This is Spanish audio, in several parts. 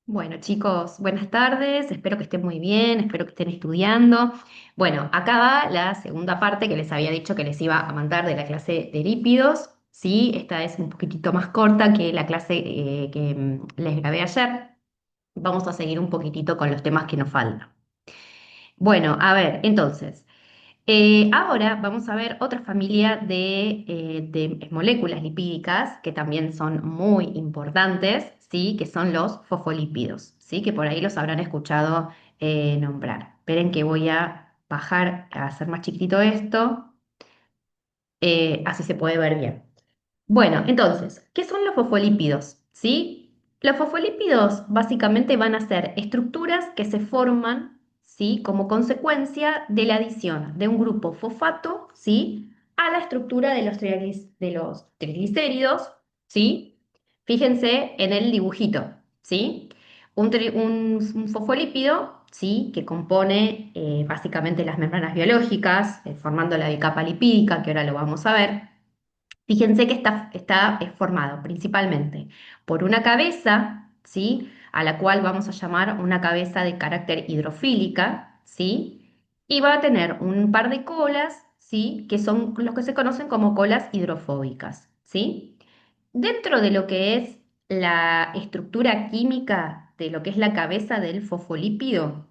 Bueno, chicos, buenas tardes, espero que estén muy bien, espero que estén estudiando. Bueno, acá va la segunda parte que les había dicho que les iba a mandar de la clase de lípidos. Sí, esta es un poquitito más corta que la clase que les grabé ayer. Vamos a seguir un poquitito con los temas que nos faltan. Bueno, a ver, entonces. Ahora vamos a ver otra familia de moléculas lipídicas que también son muy importantes, ¿sí? Que son los fosfolípidos, ¿sí? Que por ahí los habrán escuchado nombrar. Esperen que voy a bajar a hacer más chiquitito esto, así se puede ver bien. Bueno, entonces, ¿qué son los fosfolípidos? ¿Sí? Los fosfolípidos básicamente van a ser estructuras que se forman, ¿sí? Como consecuencia de la adición de un grupo fosfato, ¿sí? A la estructura de de los triglicéridos, ¿sí? Fíjense en el dibujito, ¿sí? Un fosfolípido, ¿sí? Que compone básicamente las membranas biológicas, formando la bicapa lipídica, que ahora lo vamos a ver. Fíjense que está formado principalmente por una cabeza, ¿sí? A la cual vamos a llamar una cabeza de carácter hidrofílica, ¿sí? Y va a tener un par de colas, ¿sí? Que son los que se conocen como colas hidrofóbicas, ¿sí? Dentro de lo que es la estructura química de lo que es la cabeza del fosfolípido,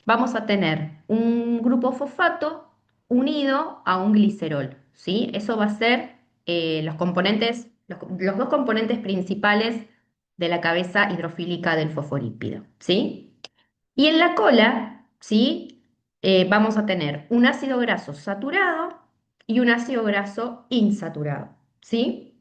vamos a tener un grupo fosfato unido a un glicerol, ¿sí? Eso va a ser los componentes, los dos componentes principales de la cabeza hidrofílica del fosfolípido, ¿sí? Y en la cola, ¿sí? Vamos a tener un ácido graso saturado y un ácido graso insaturado, ¿sí?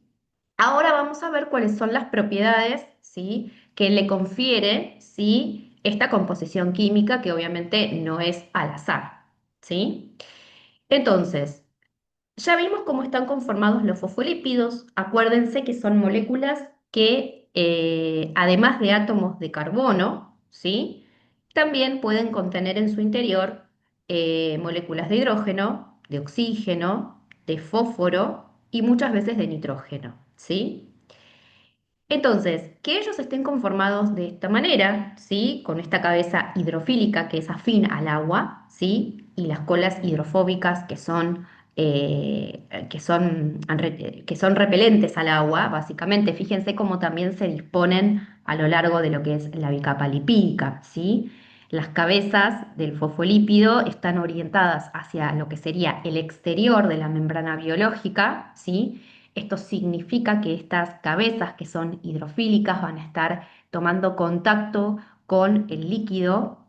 Ahora vamos a ver cuáles son las propiedades, ¿sí? Que le confiere, ¿sí? Esta composición química que obviamente no es al azar, ¿sí? Entonces, ya vimos cómo están conformados los fosfolípidos. Acuérdense que son moléculas que, además de átomos de carbono, ¿sí? También pueden contener en su interior moléculas de hidrógeno, de oxígeno, de fósforo y muchas veces de nitrógeno, ¿sí? Entonces, que ellos estén conformados de esta manera, ¿sí? Con esta cabeza hidrofílica que es afín al agua, ¿sí? Y las colas hidrofóbicas que son repelentes al agua, básicamente. Fíjense cómo también se disponen a lo largo de lo que es la bicapa lipídica, ¿sí? Las cabezas del fosfolípido están orientadas hacia lo que sería el exterior de la membrana biológica, ¿sí? Esto significa que estas cabezas que son hidrofílicas van a estar tomando contacto con el líquido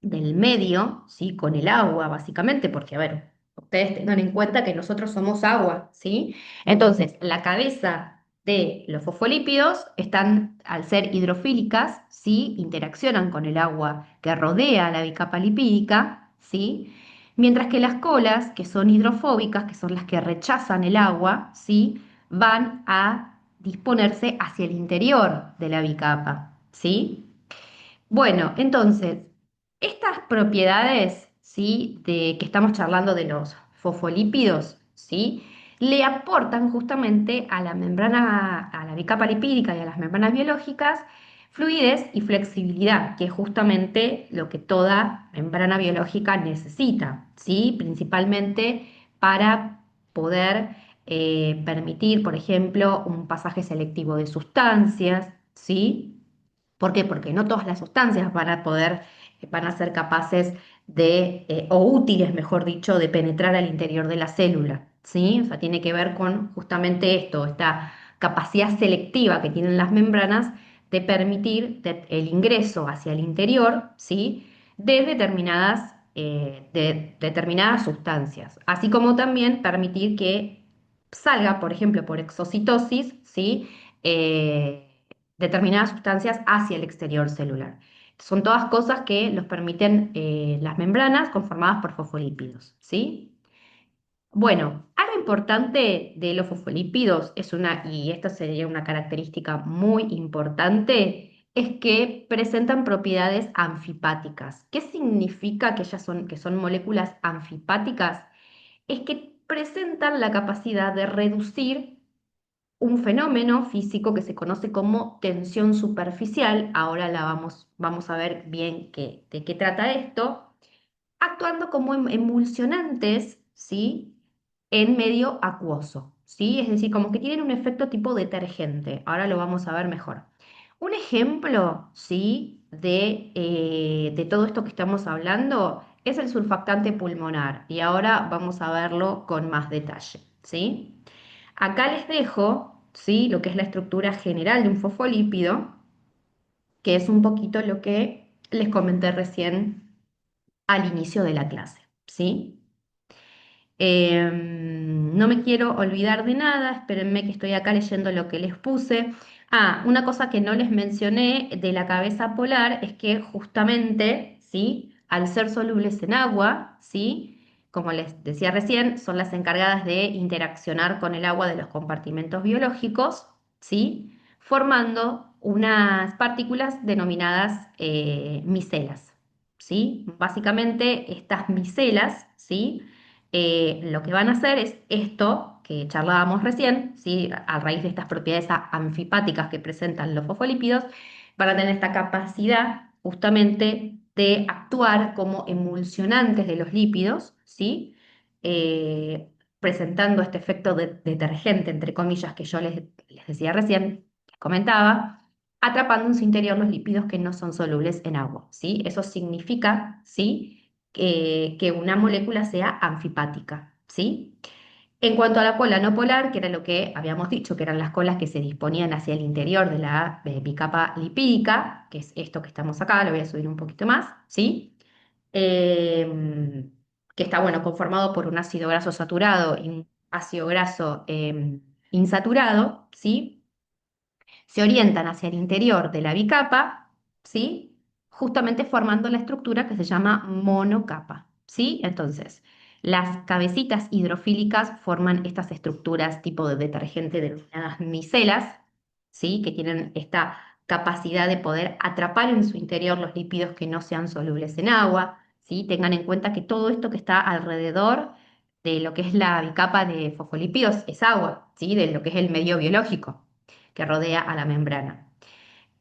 del medio, ¿sí? Con el agua, básicamente, porque, a ver, ustedes tengan en cuenta que nosotros somos agua, ¿sí? Entonces, la cabeza de los fosfolípidos están, al ser hidrofílicas, ¿sí? Interaccionan con el agua que rodea la bicapa lipídica, ¿sí? Mientras que las colas, que son hidrofóbicas, que son las que rechazan el agua, ¿sí? Van a disponerse hacia el interior de la bicapa, ¿sí? Bueno, entonces, estas propiedades, ¿sí? De que estamos charlando de los fosfolípidos, ¿sí? Le aportan justamente a la membrana, a la bicapa lipídica y a las membranas biológicas, fluidez y flexibilidad, que es justamente lo que toda membrana biológica necesita, ¿sí? Principalmente para poder permitir, por ejemplo, un pasaje selectivo de sustancias, ¿sí? ¿Por qué? Porque no todas las sustancias van a ser capaces o útiles, mejor dicho, de penetrar al interior de la célula, ¿sí? O sea, tiene que ver con justamente esto, esta capacidad selectiva que tienen las membranas de permitir el ingreso hacia el interior, ¿sí? De determinadas sustancias, así como también permitir que salga, por ejemplo, por exocitosis, ¿sí? Eh, Determinadas sustancias hacia el exterior celular. Son todas cosas que los permiten las membranas conformadas por fosfolípidos, ¿sí? Bueno, algo importante de los fosfolípidos y esta sería una característica muy importante, es que presentan propiedades anfipáticas. ¿Qué significa que son moléculas anfipáticas? Es que presentan la capacidad de reducir un fenómeno físico que se conoce como tensión superficial. Ahora vamos a ver bien de qué trata esto, actuando como emulsionantes, ¿sí? En medio acuoso, ¿sí? Es decir, como que tienen un efecto tipo detergente. Ahora lo vamos a ver mejor. Un ejemplo, ¿sí? De todo esto que estamos hablando es el surfactante pulmonar. Y ahora vamos a verlo con más detalle, ¿sí? Acá les dejo, ¿sí? Lo que es la estructura general de un fosfolípido, que es un poquito lo que les comenté recién al inicio de la clase, ¿sí? No me quiero olvidar de nada, espérenme que estoy acá leyendo lo que les puse. Ah, una cosa que no les mencioné de la cabeza polar es que justamente, ¿sí? Al ser solubles en agua, ¿sí? Como les decía recién, son las encargadas de interaccionar con el agua de los compartimentos biológicos, ¿sí? Formando unas partículas denominadas micelas, ¿sí? Básicamente estas micelas, ¿sí? Lo que van a hacer es esto que charlábamos recién, ¿sí? A raíz de estas propiedades anfipáticas que presentan los fosfolípidos, van a tener esta capacidad justamente de actuar como emulsionantes de los lípidos, ¿sí? Eh, Presentando este efecto de detergente, entre comillas, que yo les decía recién, les comentaba, atrapando en su interior los lípidos que no son solubles en agua, ¿sí? Eso significa, ¿sí? Que una molécula sea anfipática, ¿sí? En cuanto a la cola no polar, que era lo que habíamos dicho, que eran las colas que se disponían hacia el interior de la bicapa lipídica, que es esto que estamos acá, lo voy a subir un poquito más, ¿sí? Que está, bueno, conformado por un ácido graso saturado y un ácido graso insaturado, ¿sí? Se orientan hacia el interior de la bicapa, ¿sí? Justamente formando la estructura que se llama monocapa, ¿sí? Entonces, las cabecitas hidrofílicas forman estas estructuras tipo de detergente denominadas micelas, ¿sí? Que tienen esta capacidad de poder atrapar en su interior los lípidos que no sean solubles en agua, ¿sí? Tengan en cuenta que todo esto que está alrededor de lo que es la bicapa de fosfolípidos es agua, ¿sí? De lo que es el medio biológico que rodea a la membrana.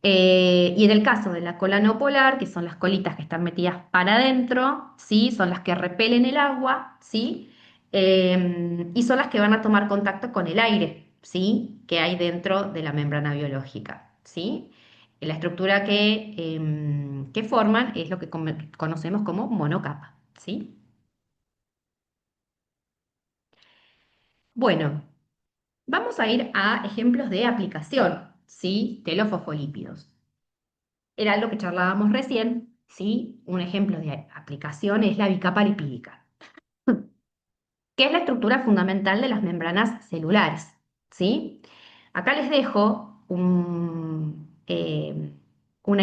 Y en el caso de la cola no polar, que son las colitas que están metidas para adentro, ¿sí? Son las que repelen el agua, ¿sí? Y son las que van a tomar contacto con el aire, ¿sí? Que hay dentro de la membrana biológica, ¿sí? La estructura que forman es lo que conocemos como monocapa, ¿sí? Bueno, vamos a ir a ejemplos de aplicación, ¿sí? De los fosfolípidos. Era algo que charlábamos recién, ¿sí? Un ejemplo de aplicación es la bicapa lipídica, que es la estructura fundamental de las membranas celulares, ¿sí? Acá les dejo una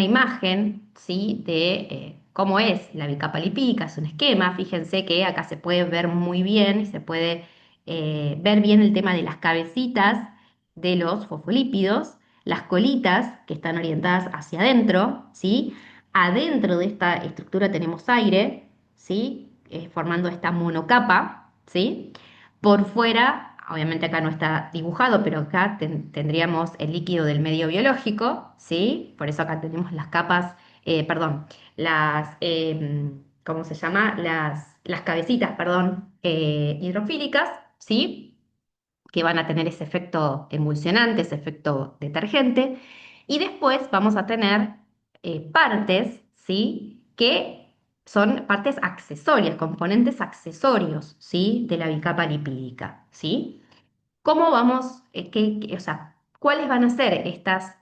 imagen, ¿sí? De cómo es la bicapa lipídica, es un esquema. Fíjense que acá se puede ver muy bien y se puede ver bien el tema de las cabecitas de los fosfolípidos, las colitas que están orientadas hacia adentro, ¿sí? Adentro de esta estructura tenemos aire, ¿sí? Formando esta monocapa, ¿sí? Por fuera, obviamente acá no está dibujado, pero acá tendríamos el líquido del medio biológico, ¿sí? Por eso acá tenemos las capas, perdón, ¿cómo se llama? Las cabecitas, perdón, hidrofílicas, ¿sí? Que van a tener ese efecto emulsionante, ese efecto detergente. Y después vamos a tener partes, ¿sí? Que son partes accesorias, componentes accesorios, ¿sí? De la bicapa lipídica, ¿sí? ¿Cómo vamos, o sea, cuáles van a ser estas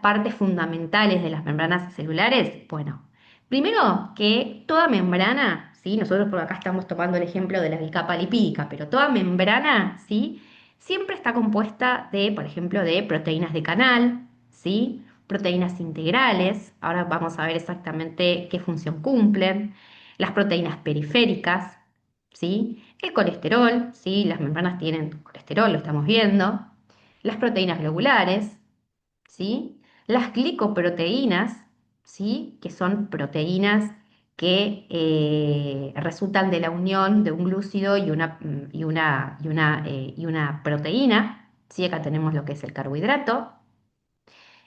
partes fundamentales de las membranas celulares? Bueno, primero que toda membrana, ¿sí? Nosotros por acá estamos tomando el ejemplo de la bicapa lipídica, pero toda membrana, ¿sí? Siempre está compuesta de, por ejemplo, de proteínas de canal, ¿sí? Proteínas integrales, ahora vamos a ver exactamente qué función cumplen, las proteínas periféricas, ¿sí? El colesterol, ¿sí? Las membranas tienen colesterol, lo estamos viendo. Las proteínas globulares, ¿sí? Las glicoproteínas, ¿sí? Que son proteínas que resultan de la unión de un glúcido y una proteína, ¿sí? Acá tenemos lo que es el carbohidrato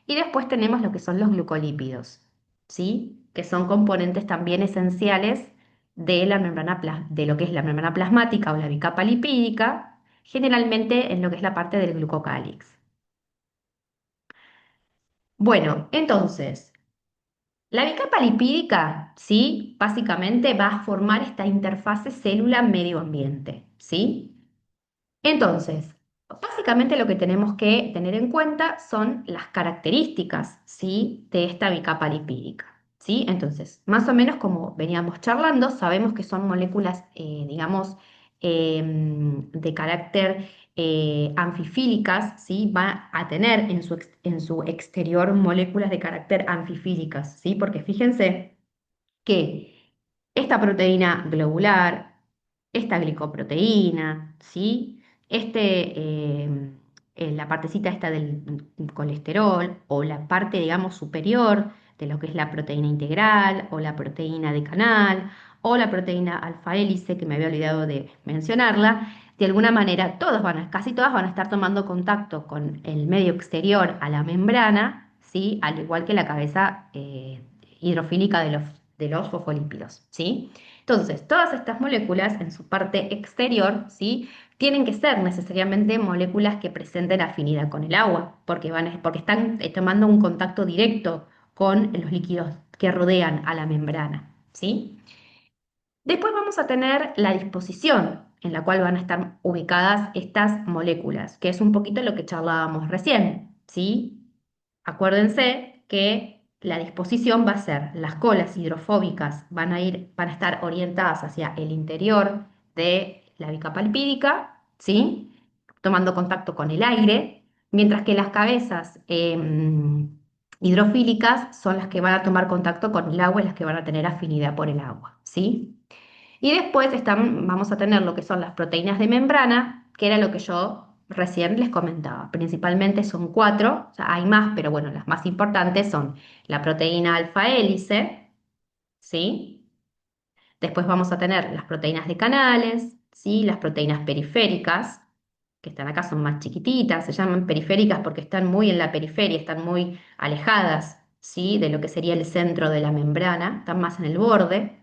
y después tenemos lo que son los glucolípidos, ¿sí? Que son componentes también esenciales de la de lo que es la membrana plasmática o la bicapa lipídica, generalmente en lo que es la parte del glucocálix. Bueno, entonces, la bicapa lipídica, ¿sí? Básicamente va a formar esta interfase célula-medio ambiente, ¿sí? Entonces, básicamente lo que tenemos que tener en cuenta son las características, ¿sí? De esta bicapa lipídica, ¿sí? Entonces, más o menos como veníamos charlando, sabemos que son moléculas, digamos, de carácter anfifílicas, ¿sí? Va a tener en su exterior moléculas de carácter anfifílicas, ¿sí? Porque fíjense que esta proteína globular, esta glicoproteína, ¿sí? La partecita esta del colesterol o la parte, digamos, superior de lo que es la proteína integral o la proteína de canal o la proteína alfa hélice, que me había olvidado de mencionarla, de alguna manera casi todas van a estar tomando contacto con el medio exterior a la membrana, ¿sí? Al igual que la cabeza hidrofílica de los fosfolípidos, ¿sí? Entonces, todas estas moléculas en su parte exterior, ¿sí? Tienen que ser necesariamente moléculas que presenten afinidad con el agua, porque están tomando un contacto directo con los líquidos que rodean a la membrana, ¿sí? Después vamos a tener la disposición en la cual van a estar ubicadas estas moléculas, que es un poquito lo que charlábamos recién, ¿sí? Acuérdense que la disposición va a ser las colas hidrofóbicas van a estar orientadas hacia el interior de la bicapa lipídica, ¿sí? Tomando contacto con el aire, mientras que las cabezas hidrofílicas son las que van a tomar contacto con el agua y las que van a tener afinidad por el agua, ¿sí? Y después vamos a tener lo que son las proteínas de membrana, que era lo que yo recién les comentaba. Principalmente son cuatro, o sea, hay más, pero bueno, las más importantes son la proteína alfa hélice, ¿sí? Después vamos a tener las proteínas de canales, ¿sí? Las proteínas periféricas, que están acá, son más chiquititas, se llaman periféricas porque están muy en la periferia, están muy alejadas, ¿sí? De lo que sería el centro de la membrana, están más en el borde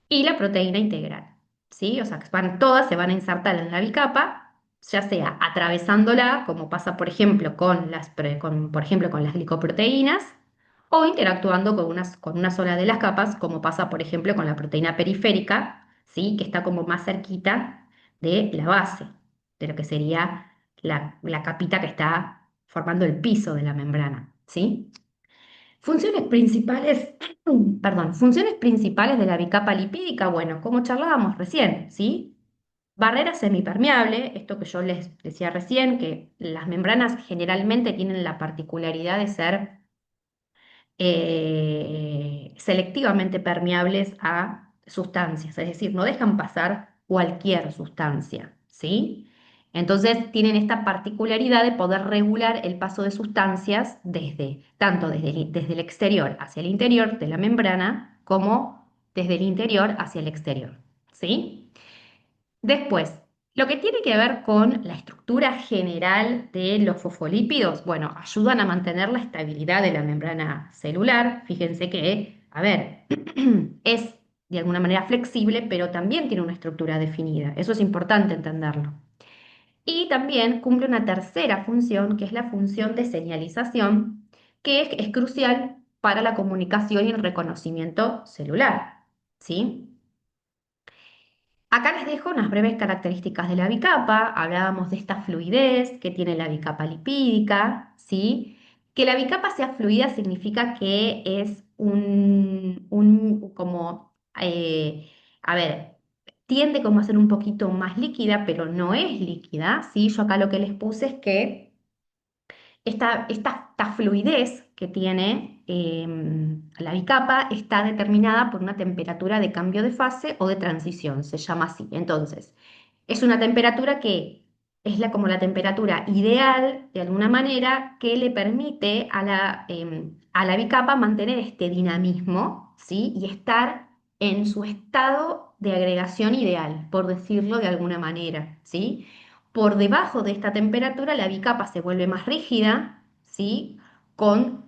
y la proteína integral, ¿sí? O sea, que todas se van a insertar en la bicapa, ya sea atravesándola, como pasa, por ejemplo, por ejemplo, con las glicoproteínas, o interactuando con una sola de las capas, como pasa, por ejemplo, con la proteína periférica, ¿sí? Que está como más cerquita de la base, de lo que sería la capita que está formando el piso de la membrana, ¿sí? Funciones principales, funciones principales de la bicapa lipídica, bueno, como charlábamos recién, ¿sí? Barrera semipermeable, esto que yo les decía recién, que las membranas generalmente tienen la particularidad de ser selectivamente permeables a sustancias, es decir, no dejan pasar cualquier sustancia, ¿sí? Entonces tienen esta particularidad de poder regular el paso de sustancias tanto desde el exterior hacia el interior de la membrana como desde el interior hacia el exterior, ¿sí? Después, lo que tiene que ver con la estructura general de los fosfolípidos, bueno, ayudan a mantener la estabilidad de la membrana celular. Fíjense que, a ver, es de alguna manera flexible, pero también tiene una estructura definida. Eso es importante entenderlo. Y también cumple una tercera función, que es la función de señalización, que es crucial para la comunicación y el reconocimiento celular, ¿sí? Acá les dejo unas breves características de la bicapa. Hablábamos de esta fluidez que tiene la bicapa lipídica, ¿sí? Que la bicapa sea fluida significa que es a ver, tiende como a ser un poquito más líquida, pero no es líquida, ¿sí? Yo acá lo que les puse es que esta fluidez que tiene la bicapa está determinada por una temperatura de cambio de fase o de transición, se llama así. Entonces, es una temperatura que es como la temperatura ideal, de alguna manera, que le permite a la bicapa mantener este dinamismo, ¿sí? Y estar en su estado de agregación ideal, por decirlo de alguna manera, ¿sí? Por debajo de esta temperatura, la bicapa se vuelve más rígida, ¿sí? Con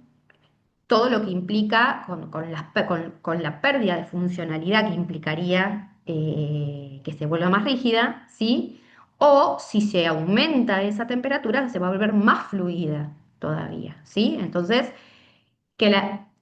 todo lo que implica, con la pérdida de funcionalidad que implicaría que se vuelva más rígida, ¿sí? O si se aumenta esa temperatura, se va a volver más fluida todavía, ¿sí? Entonces, que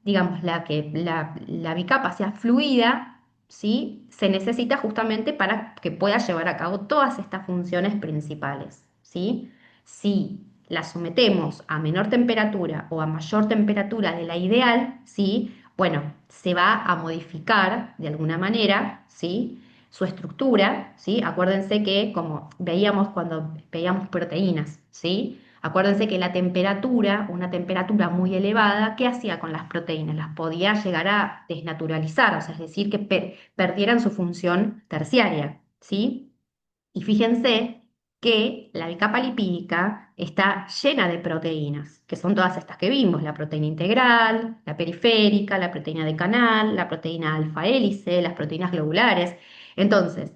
digamos, la bicapa sea fluida, ¿sí? Se necesita justamente para que pueda llevar a cabo todas estas funciones principales, ¿sí? Si la sometemos a menor temperatura o a mayor temperatura de la ideal, ¿sí? Bueno, se va a modificar de alguna manera, ¿sí? Su estructura, ¿sí? Acuérdense que como veíamos cuando veíamos proteínas, ¿sí? Acuérdense que la temperatura, una temperatura muy elevada, ¿qué hacía con las proteínas? Las podía llegar a desnaturalizar, o sea, es decir, que perdieran su función terciaria, ¿sí? Y fíjense que la bicapa lipídica está llena de proteínas, que son todas estas que vimos, la proteína integral, la periférica, la proteína de canal, la proteína alfa hélice, las proteínas globulares. Entonces,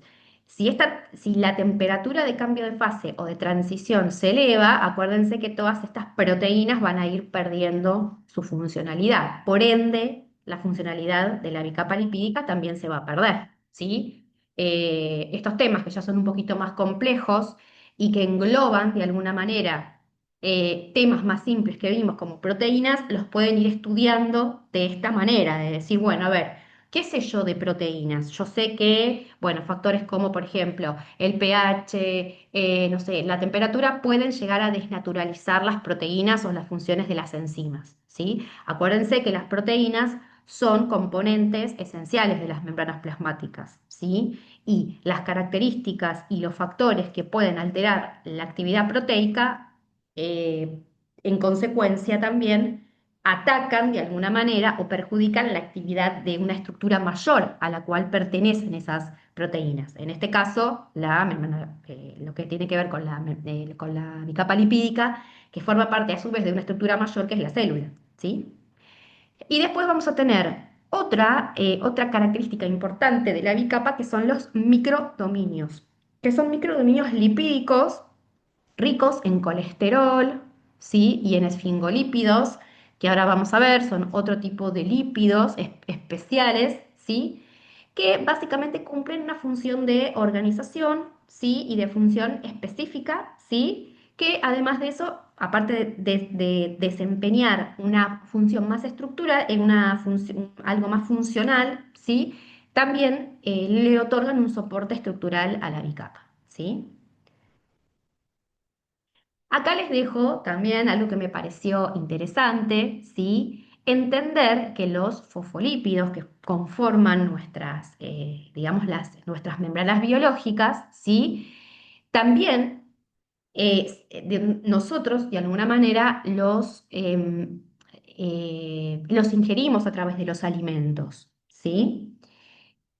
si la temperatura de cambio de fase o de transición se eleva, acuérdense que todas estas proteínas van a ir perdiendo su funcionalidad. Por ende, la funcionalidad de la bicapa lipídica también se va a perder, ¿sí? Estos temas que ya son un poquito más complejos y que engloban de alguna manera temas más simples que vimos como proteínas, los pueden ir estudiando de esta manera, de decir, bueno, a ver, ¿qué sé yo de proteínas? Yo sé que, bueno, factores como, por ejemplo, el pH, no sé, la temperatura pueden llegar a desnaturalizar las proteínas o las funciones de las enzimas, ¿sí? Acuérdense que las proteínas son componentes esenciales de las membranas plasmáticas, ¿sí? Y las características y los factores que pueden alterar la actividad proteica, eh, en consecuencia también atacan de alguna manera o perjudican la actividad de una estructura mayor a la cual pertenecen esas proteínas. En este caso, lo que tiene que ver con la bicapa lipídica, que forma parte a su vez de una estructura mayor que es la célula, ¿sí? Y después vamos a tener otra característica importante de la bicapa que son los microdominios, que son microdominios lipídicos ricos en colesterol, ¿sí? Y en esfingolípidos, que ahora vamos a ver, son otro tipo de lípidos especiales, ¿sí? Que básicamente cumplen una función de organización, ¿sí? Y de función específica, ¿sí? Que además de eso, aparte de desempeñar una función más estructural, en algo más funcional, ¿sí? También le otorgan un soporte estructural a la bicapa, ¿sí? Acá les dejo también algo que me pareció interesante, ¿sí? Entender que los fosfolípidos que conforman digamos, nuestras membranas biológicas, ¿sí? También nosotros, de alguna manera, los ingerimos a través de los alimentos, ¿sí?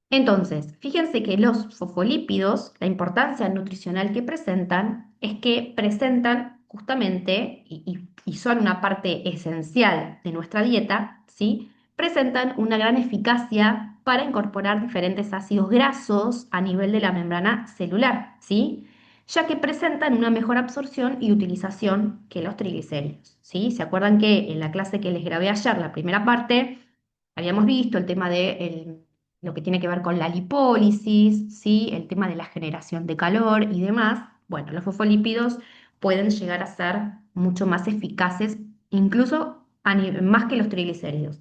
Entonces, fíjense que los fosfolípidos, la importancia nutricional que presentan es que presentan justamente, y son una parte esencial de nuestra dieta, ¿sí? Presentan una gran eficacia para incorporar diferentes ácidos grasos a nivel de la membrana celular, ¿sí? Ya que presentan una mejor absorción y utilización que los triglicéridos, ¿sí? ¿Se acuerdan que en la clase que les grabé ayer, la primera parte, habíamos visto el tema de lo que tiene que ver con la lipólisis, ¿sí? El tema de la generación de calor y demás? Bueno, los fosfolípidos pueden llegar a ser mucho más eficaces, incluso más que los triglicéridos.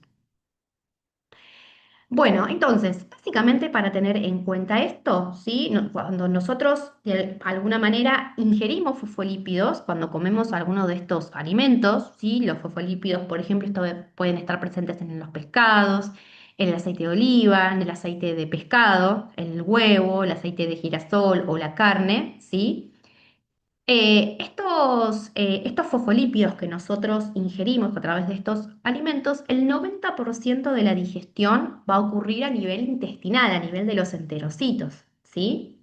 Bueno, entonces, básicamente para tener en cuenta esto, ¿sí? Cuando nosotros de alguna manera ingerimos fosfolípidos, cuando comemos alguno de estos alimentos, ¿sí? Los fosfolípidos, por ejemplo, pueden estar presentes en los pescados, en el aceite de oliva, en el aceite de pescado, en el huevo, el aceite de girasol o la carne, ¿sí? Estos fosfolípidos que nosotros ingerimos a través de estos alimentos, el 90% de la digestión va a ocurrir a nivel intestinal, a nivel de los enterocitos, ¿sí?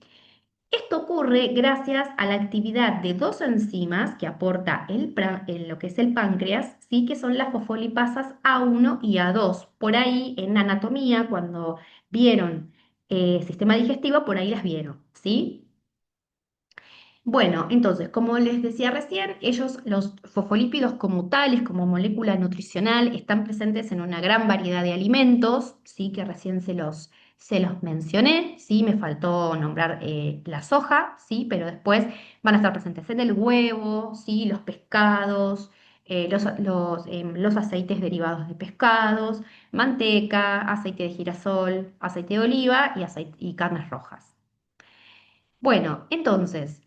Esto ocurre gracias a la actividad de dos enzimas que aporta lo que es el páncreas, ¿sí? Que son las fosfolipasas A1 y A2. Por ahí en anatomía, cuando vieron sistema digestivo, por ahí las vieron, ¿sí? Bueno, entonces, como les decía recién, ellos, los fosfolípidos como tales, como molécula nutricional, están presentes en una gran variedad de alimentos, sí, que recién se los mencioné, sí, me faltó nombrar la soja, sí, pero después van a estar presentes en el huevo, sí, los pescados, los aceites derivados de pescados, manteca, aceite de girasol, aceite de oliva y carnes rojas. Bueno, entonces,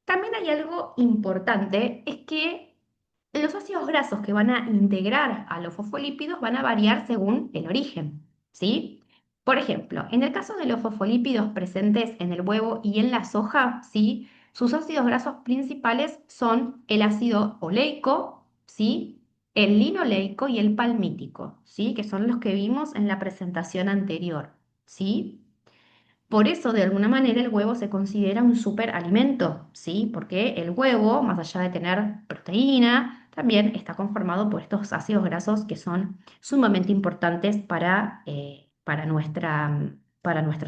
también hay algo importante, es que los ácidos grasos que van a integrar a los fosfolípidos van a variar según el origen, ¿sí? Por ejemplo, en el caso de los fosfolípidos presentes en el huevo y en la soja, ¿sí? Sus ácidos grasos principales son el ácido oleico, ¿sí? El linoleico y el palmítico, ¿sí? Que son los que vimos en la presentación anterior, ¿sí? Por eso, de alguna manera, el huevo se considera un superalimento, ¿sí? Porque el huevo, más allá de tener proteína, también está conformado por estos ácidos grasos que son sumamente importantes para nuestra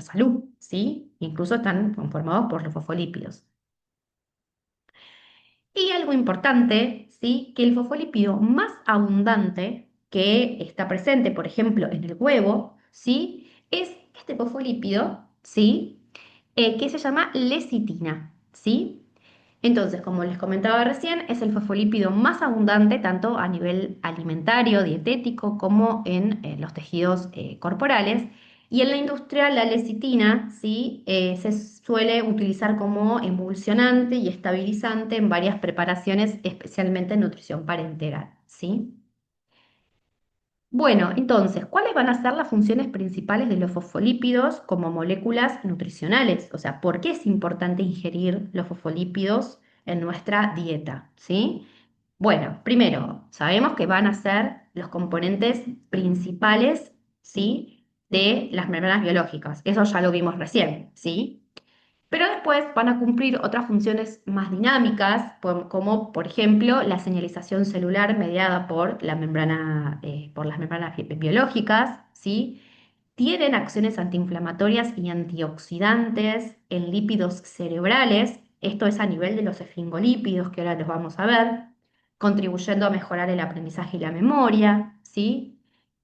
salud, ¿sí? Incluso están conformados por los fosfolípidos. Y algo importante, ¿sí? Que el fosfolípido más abundante que está presente, por ejemplo, en el huevo, ¿sí? Es este fosfolípido, ¿sí? Que se llama lecitina, ¿sí? Entonces, como les comentaba recién, es el fosfolípido más abundante tanto a nivel alimentario, dietético, como en los tejidos corporales. Y en la industria, la lecitina, ¿sí? Se suele utilizar como emulsionante y estabilizante en varias preparaciones, especialmente en nutrición parenteral, ¿sí? Bueno, entonces, ¿cuáles van a ser las funciones principales de los fosfolípidos como moléculas nutricionales? O sea, ¿por qué es importante ingerir los fosfolípidos en nuestra dieta? ¿Sí? Bueno, primero, sabemos que van a ser los componentes principales, ¿sí? De las membranas biológicas. Eso ya lo vimos recién, ¿sí? Pero después van a cumplir otras funciones más dinámicas, como por ejemplo la señalización celular mediada por las membranas biológicas, ¿sí? Tienen acciones antiinflamatorias y antioxidantes en lípidos cerebrales, esto es a nivel de los esfingolípidos, que ahora los vamos a ver, contribuyendo a mejorar el aprendizaje y la memoria, ¿sí?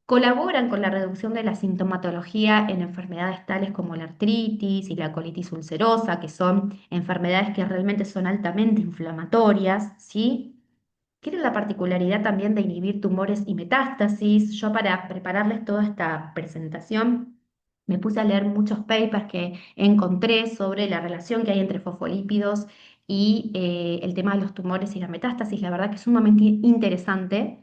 Colaboran con la reducción de la sintomatología en enfermedades tales como la artritis y la colitis ulcerosa, que son enfermedades que realmente son altamente inflamatorias, ¿sí? Tienen la particularidad también de inhibir tumores y metástasis. Yo para prepararles toda esta presentación me puse a leer muchos papers que encontré sobre la relación que hay entre fosfolípidos y el tema de los tumores y la metástasis. La verdad que es sumamente interesante.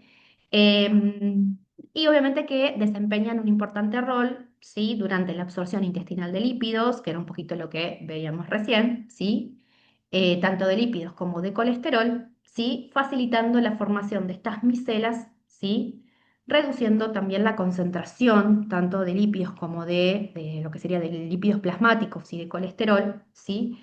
Em, y obviamente que desempeñan un importante rol, ¿sí? Durante la absorción intestinal de lípidos, que era un poquito lo que veíamos recién, ¿sí? Tanto de lípidos como de colesterol, ¿sí? Facilitando la formación de estas micelas, ¿sí? Reduciendo también la concentración tanto de lípidos como de lo que sería de lípidos plasmáticos y de colesterol, ¿sí?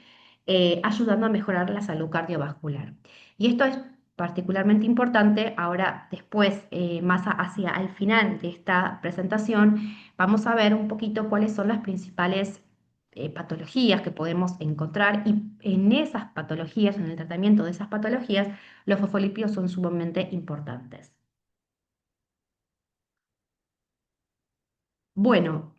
Ayudando a mejorar la salud cardiovascular. Y esto es particularmente importante. Ahora, después, hacia el final de esta presentación, vamos a ver un poquito cuáles son las principales patologías que podemos encontrar y en esas patologías, en el tratamiento de esas patologías, los fosfolípidos son sumamente importantes. Bueno,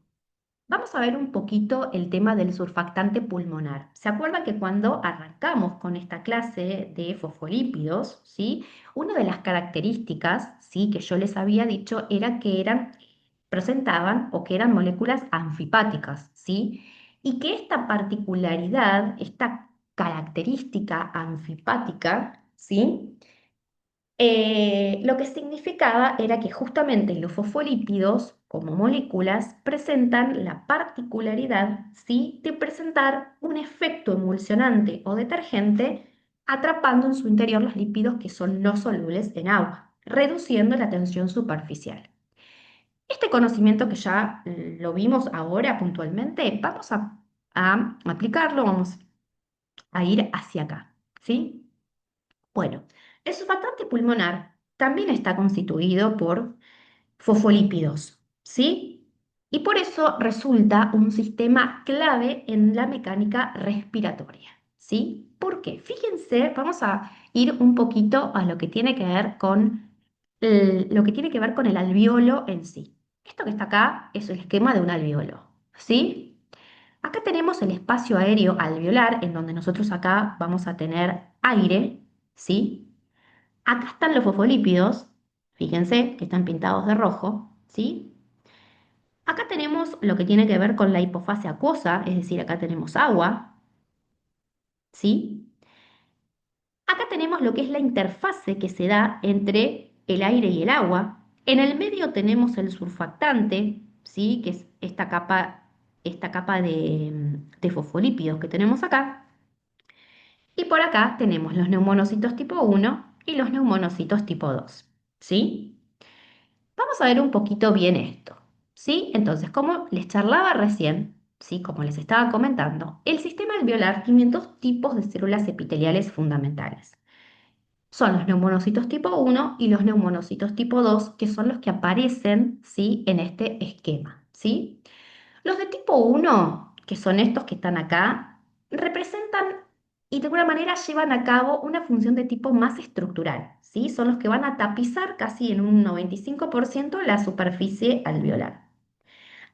vamos a ver un poquito el tema del surfactante pulmonar. ¿Se acuerdan que cuando arrancamos con esta clase de fosfolípidos, ¿sí? Una de las características, ¿sí? que yo les había dicho era que presentaban o que eran moléculas anfipáticas, ¿sí? Y que esta particularidad, esta característica anfipática, ¿sí? Lo que significaba era que justamente los fosfolípidos, como moléculas, presentan la particularidad, ¿sí? de presentar un efecto emulsionante o detergente atrapando en su interior los lípidos que son no solubles en agua, reduciendo la tensión superficial. Este conocimiento que ya lo vimos ahora puntualmente, vamos a aplicarlo, vamos a ir hacia acá, ¿sí? Bueno, el surfactante pulmonar también está constituido por fosfolípidos, ¿sí? Y por eso resulta un sistema clave en la mecánica respiratoria. ¿sí? ¿Por qué? Fíjense, vamos a ir un poquito a lo que tiene que ver con lo que tiene que ver con el alveolo en sí. Esto que está acá es el esquema de un alveolo, ¿sí? Acá tenemos el espacio aéreo alveolar, en donde nosotros acá vamos a tener aire, ¿sí? Acá están los fosfolípidos, fíjense que están pintados de rojo, ¿sí? Acá tenemos lo que tiene que ver con la hipofase acuosa, es decir, acá tenemos agua, ¿sí? Acá tenemos lo que es la interfase que se da entre el aire y el agua. En el medio tenemos el surfactante, ¿sí? Que es esta capa de fosfolípidos que tenemos acá. Y por acá tenemos los neumonocitos tipo 1 y los neumonocitos tipo 2, ¿sí? Vamos a ver un poquito bien esto, ¿sí? Entonces, como les charlaba recién, ¿sí? Como les estaba comentando, el sistema alveolar tiene dos tipos de células epiteliales fundamentales. Son los neumonocitos tipo 1 y los neumonocitos tipo 2, que son los que aparecen, ¿sí? En este esquema, ¿sí? Los de tipo 1, que son estos que están acá, representan y de alguna manera llevan a cabo una función de tipo más estructural, ¿sí? Son los que van a tapizar casi en un 95% la superficie alveolar.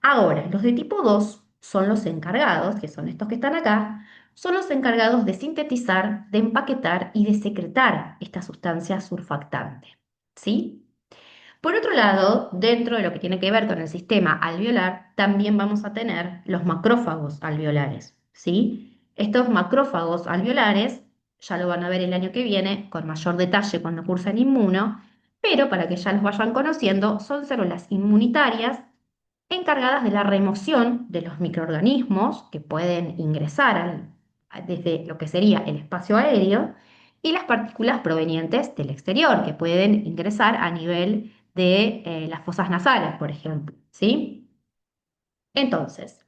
Ahora, los de tipo 2 son los encargados, que son estos que están acá, son los encargados de sintetizar, de empaquetar y de secretar esta sustancia surfactante, ¿sí? Por otro lado, dentro de lo que tiene que ver con el sistema alveolar, también vamos a tener los macrófagos alveolares, ¿sí? Estos macrófagos alveolares, ya lo van a ver el año que viene con mayor detalle cuando cursen inmuno, pero para que ya los vayan conociendo, son células inmunitarias encargadas de la remoción de los microorganismos que pueden ingresar desde lo que sería el espacio aéreo y las partículas provenientes del exterior que pueden ingresar a nivel de las fosas nasales, por ejemplo, ¿sí? Entonces,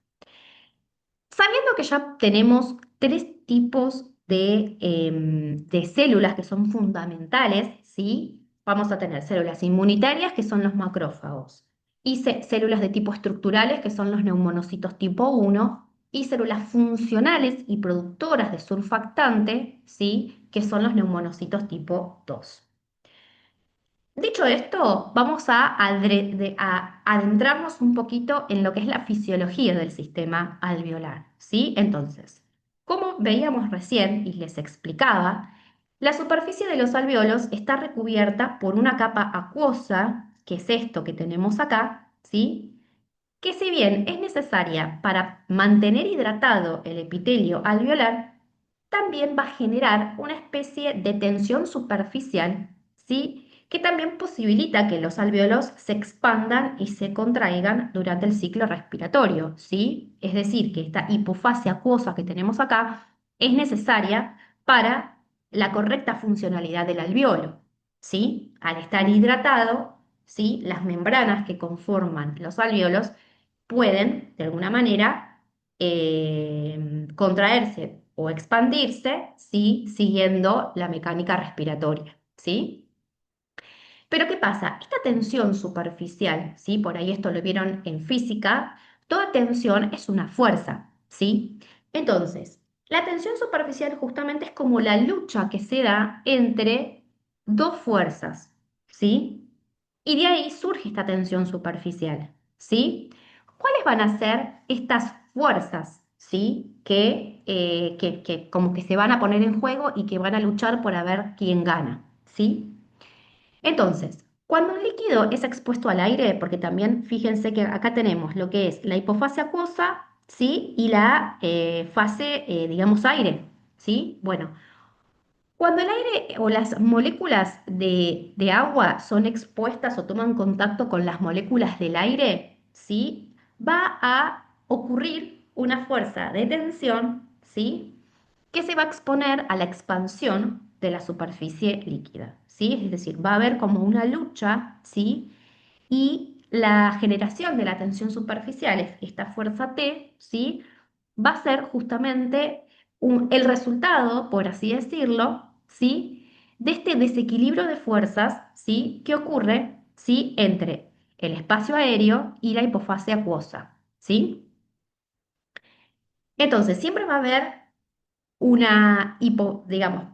sabiendo que ya tenemos tres tipos de células que son fundamentales, ¿sí? Vamos a tener células inmunitarias, que son los macrófagos, y células de tipo estructurales, que son los neumonocitos tipo 1, y células funcionales y productoras de surfactante, ¿sí? Que son los neumonocitos tipo 2. Dicho esto, vamos a adentrarnos un poquito en lo que es la fisiología del sistema alveolar, ¿sí? Entonces, como veíamos recién y les explicaba, la superficie de los alveolos está recubierta por una capa acuosa, que es esto que tenemos acá, ¿sí? Que si bien es necesaria para mantener hidratado el epitelio alveolar, también va a generar una especie de tensión superficial, ¿sí? Que también posibilita que los alveolos se expandan y se contraigan durante el ciclo respiratorio, ¿sí? Es decir, que esta hipofasia acuosa que tenemos acá es necesaria para la correcta funcionalidad del alveolo, ¿sí? Al estar hidratado, ¿sí? Las membranas que conforman los alveolos pueden, de alguna manera, contraerse o expandirse, ¿sí? Siguiendo la mecánica respiratoria, ¿sí? Pero ¿qué pasa? Esta tensión superficial, ¿sí? Por ahí esto lo vieron en física, toda tensión es una fuerza, ¿sí? Entonces, la tensión superficial justamente es como la lucha que se da entre dos fuerzas, ¿sí? Y de ahí surge esta tensión superficial, ¿sí? ¿Cuáles van a ser estas fuerzas, ¿sí? Que como que se van a poner en juego y que van a luchar por a ver quién gana, ¿sí? Entonces, cuando un líquido es expuesto al aire, porque también fíjense que acá tenemos lo que es la hipofase acuosa, ¿sí? Y la fase, digamos, aire, ¿sí? Bueno, cuando el aire o las moléculas de agua son expuestas o toman contacto con las moléculas del aire, ¿sí? Va a ocurrir una fuerza de tensión, ¿sí? Que se va a exponer a la expansión de la superficie líquida, ¿sí? Es decir, va a haber como una lucha, ¿sí? Y la generación de la tensión superficial, esta fuerza T, ¿sí? Va a ser justamente el resultado, por así decirlo, ¿sí? De este desequilibrio de fuerzas, ¿sí? Que ocurre, ¿sí? Entre el espacio aéreo y la hipofase acuosa, ¿sí? Entonces, siempre va a haber digamos,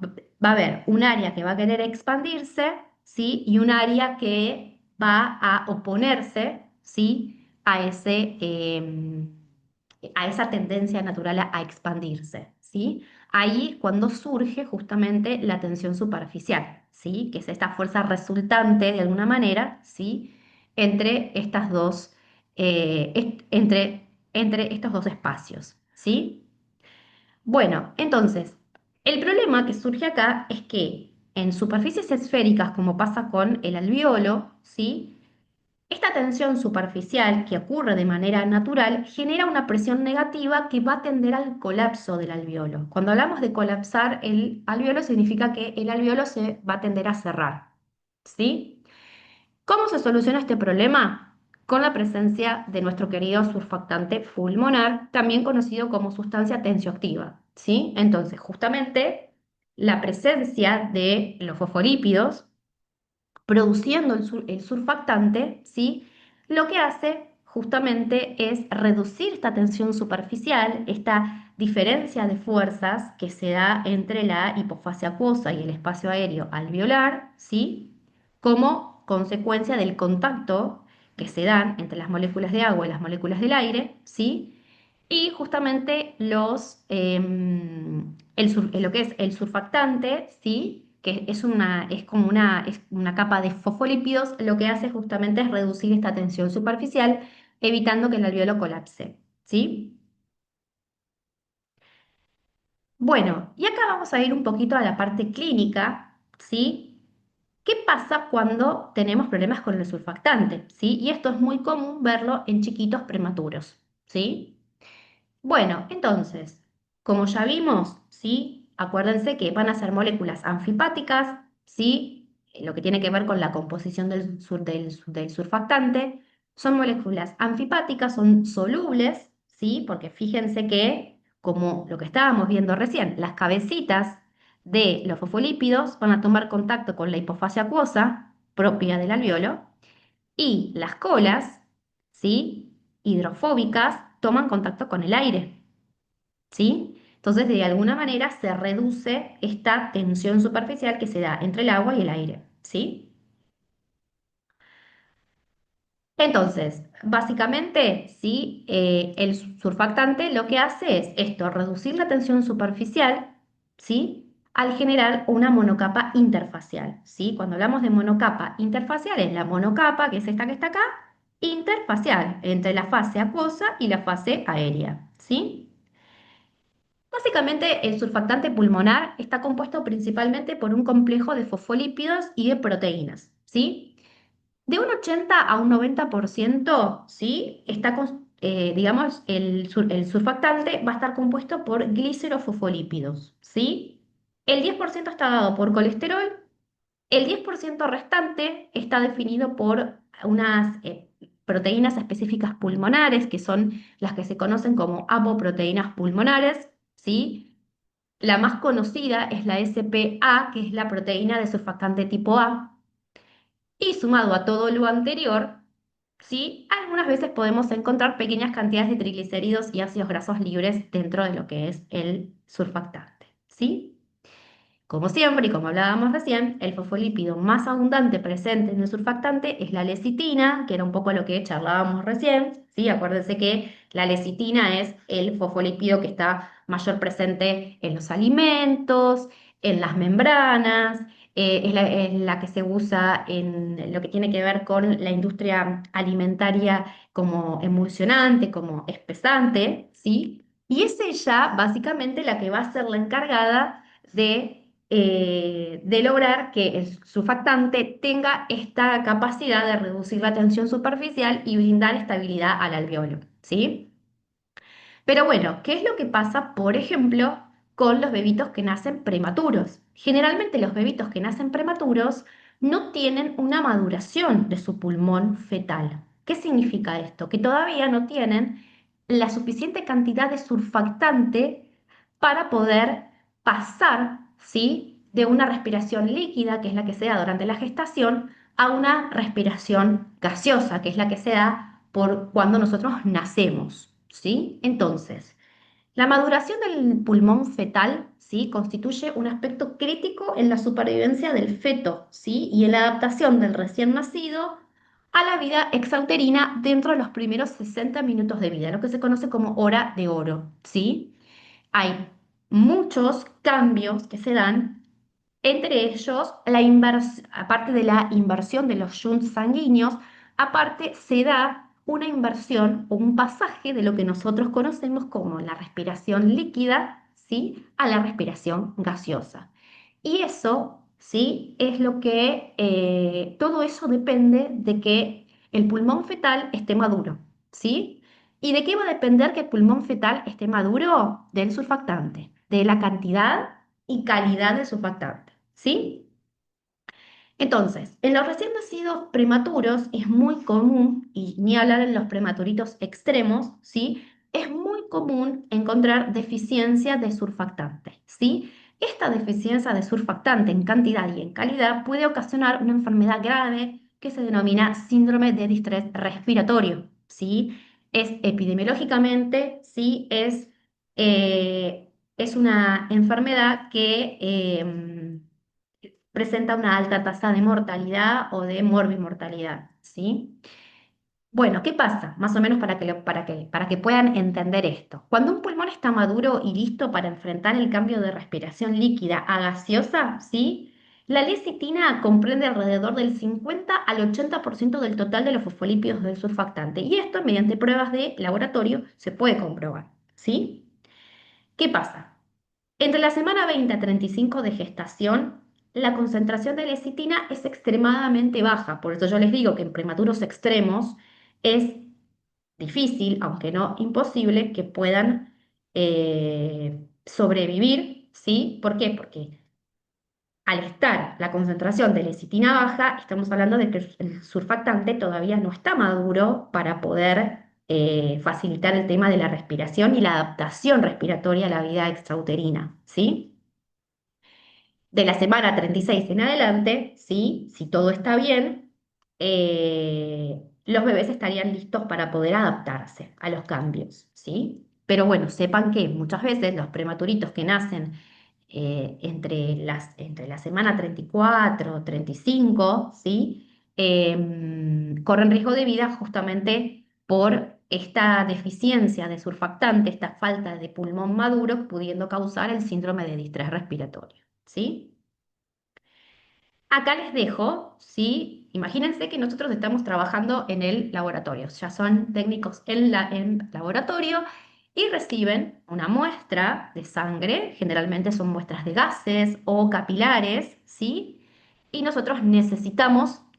va a haber un área que va a querer expandirse, ¿sí? Y un área que va a oponerse, ¿sí? A esa tendencia natural a expandirse, ¿sí? Ahí es cuando surge justamente la tensión superficial, ¿sí? Que es esta fuerza resultante de alguna manera, ¿sí? Entre estas dos, entre estos dos espacios, ¿sí? Bueno, entonces, el problema que surge acá es que en superficies esféricas, como pasa con el alveolo, ¿sí? Esta tensión superficial que ocurre de manera natural genera una presión negativa que va a tender al colapso del alveolo. Cuando hablamos de colapsar el alveolo, significa que el alveolo se va a tender a cerrar, ¿sí? ¿Cómo se soluciona este problema? Con la presencia de nuestro querido surfactante pulmonar, también conocido como sustancia tensioactiva, ¿sí? Entonces, justamente la presencia de los fosfolípidos produciendo el surfactante, ¿sí? Lo que hace justamente es reducir esta tensión superficial, esta diferencia de fuerzas que se da entre la hipofasia acuosa y el espacio aéreo alveolar, ¿sí? Como consecuencia del contacto que se dan entre las moléculas de agua y las moléculas del aire, ¿sí? Y justamente lo que es el surfactante, ¿sí? Que es una capa de fosfolípidos, lo que hace justamente es reducir esta tensión superficial, evitando que el alveolo colapse, ¿sí? Bueno, y acá vamos a ir un poquito a la parte clínica, ¿sí? ¿Qué pasa cuando tenemos problemas con el surfactante? ¿Sí? Y esto es muy común verlo en chiquitos prematuros, ¿sí? Bueno, entonces, como ya vimos, ¿sí? Acuérdense que van a ser moléculas anfipáticas, ¿sí? Lo que tiene que ver con la composición del surfactante. Son moléculas anfipáticas, son solubles, ¿sí? Porque fíjense que, como lo que estábamos viendo recién, las cabecitas de los fosfolípidos van a tomar contacto con la hipofasia acuosa propia del alveolo y las colas, ¿sí? Hidrofóbicas, toman contacto con el aire, ¿sí? Entonces, de alguna manera se reduce esta tensión superficial que se da entre el agua y el aire, ¿sí? Entonces, básicamente, ¿sí? El surfactante lo que hace es esto, reducir la tensión superficial, ¿sí? Al generar una monocapa interfacial, ¿sí? Cuando hablamos de monocapa interfacial es la monocapa, que es esta que está acá, interfacial, entre la fase acuosa y la fase aérea, ¿sí? Básicamente, el surfactante pulmonar está compuesto principalmente por un complejo de fosfolípidos y de proteínas, ¿sí? De un 80 a un 90%, ¿sí? Digamos, el surfactante va a estar compuesto por glicerofosfolípidos, ¿sí? El 10% está dado por colesterol, el 10% restante está definido por unas proteínas específicas pulmonares, que son las que se conocen como apoproteínas pulmonares, ¿sí? La más conocida es la SPA, que es la proteína de surfactante tipo A. Y sumado a todo lo anterior, ¿sí? Algunas veces podemos encontrar pequeñas cantidades de triglicéridos y ácidos grasos libres dentro de lo que es el surfactante, ¿sí? Como siempre, y como hablábamos recién, el fosfolípido más abundante presente en el surfactante es la lecitina, que era un poco lo que charlábamos recién, ¿sí? Acuérdense que la lecitina es el fosfolípido que está mayor presente en los alimentos, en las membranas, es la que se usa en lo que tiene que ver con la industria alimentaria como emulsionante, como espesante, ¿sí? Y es ella básicamente la que va a ser la encargada de lograr que el surfactante tenga esta capacidad de reducir la tensión superficial y brindar estabilidad al alveolo, ¿sí? Pero bueno, ¿qué es lo que pasa, por ejemplo, con los bebitos que nacen prematuros? Generalmente los bebitos que nacen prematuros no tienen una maduración de su pulmón fetal. ¿Qué significa esto? Que todavía no tienen la suficiente cantidad de surfactante para poder pasar, ¿sí? De una respiración líquida, que es la que se da durante la gestación, a una respiración gaseosa, que es la que se da por cuando nosotros nacemos, ¿sí? Entonces, La maduración del pulmón fetal, ¿sí? Constituye un aspecto crítico en la supervivencia del feto, ¿sí? Y en la adaptación del recién nacido a la vida extrauterina dentro de los primeros 60 minutos de vida, lo que se conoce como hora de oro, ¿sí? Hay muchos cambios que se dan, entre ellos, aparte de la inversión de los shunts sanguíneos, aparte se da una inversión o un pasaje de lo que nosotros conocemos como la respiración líquida, ¿sí? A la respiración gaseosa. Y eso, ¿sí? Es lo que, todo eso depende de que el pulmón fetal esté maduro, ¿sí? ¿Y de qué va a depender que el pulmón fetal esté maduro? Del surfactante, de la cantidad y calidad del surfactante, ¿sí? Entonces, en los recién nacidos prematuros es muy común, y ni hablar en los prematuritos extremos, ¿sí? Es muy común encontrar deficiencia de surfactante, ¿sí? Esta deficiencia de surfactante en cantidad y en calidad puede ocasionar una enfermedad grave que se denomina síndrome de distrés respiratorio, ¿sí? Es epidemiológicamente, ¿sí? Es una enfermedad que presenta una alta tasa de mortalidad o de morbimortalidad, ¿sí? Bueno, ¿qué pasa? Más o menos para que puedan entender esto. Cuando un pulmón está maduro y listo para enfrentar el cambio de respiración líquida a gaseosa, ¿sí? La lecitina comprende alrededor del 50 al 80% del total de los fosfolípidos del surfactante y esto mediante pruebas de laboratorio se puede comprobar, ¿sí? ¿Qué pasa? Entre la semana 20 a 35 de gestación, la concentración de lecitina es extremadamente baja. Por eso yo les digo que en prematuros extremos es difícil, aunque no imposible, que puedan sobrevivir, ¿sí? ¿Por qué? Porque al estar la concentración de lecitina baja, estamos hablando de que el surfactante todavía no está maduro para poder facilitar el tema de la respiración y la adaptación respiratoria a la vida extrauterina, ¿sí? De la semana 36 en adelante, ¿sí? Si todo está bien, los bebés estarían listos para poder adaptarse a los cambios, ¿sí? Pero bueno, sepan que muchas veces los prematuritos que nacen entre la semana 34, 35, ¿sí? Corren riesgo de vida justamente por esta deficiencia de surfactante, esta falta de pulmón maduro, pudiendo causar el síndrome de distrés respiratorio. ¿Sí? Acá les dejo, ¿sí? Imagínense que nosotros estamos trabajando en el laboratorio, ya son técnicos en laboratorio y reciben una muestra de sangre, generalmente son muestras de gases o capilares, ¿sí? Y nosotros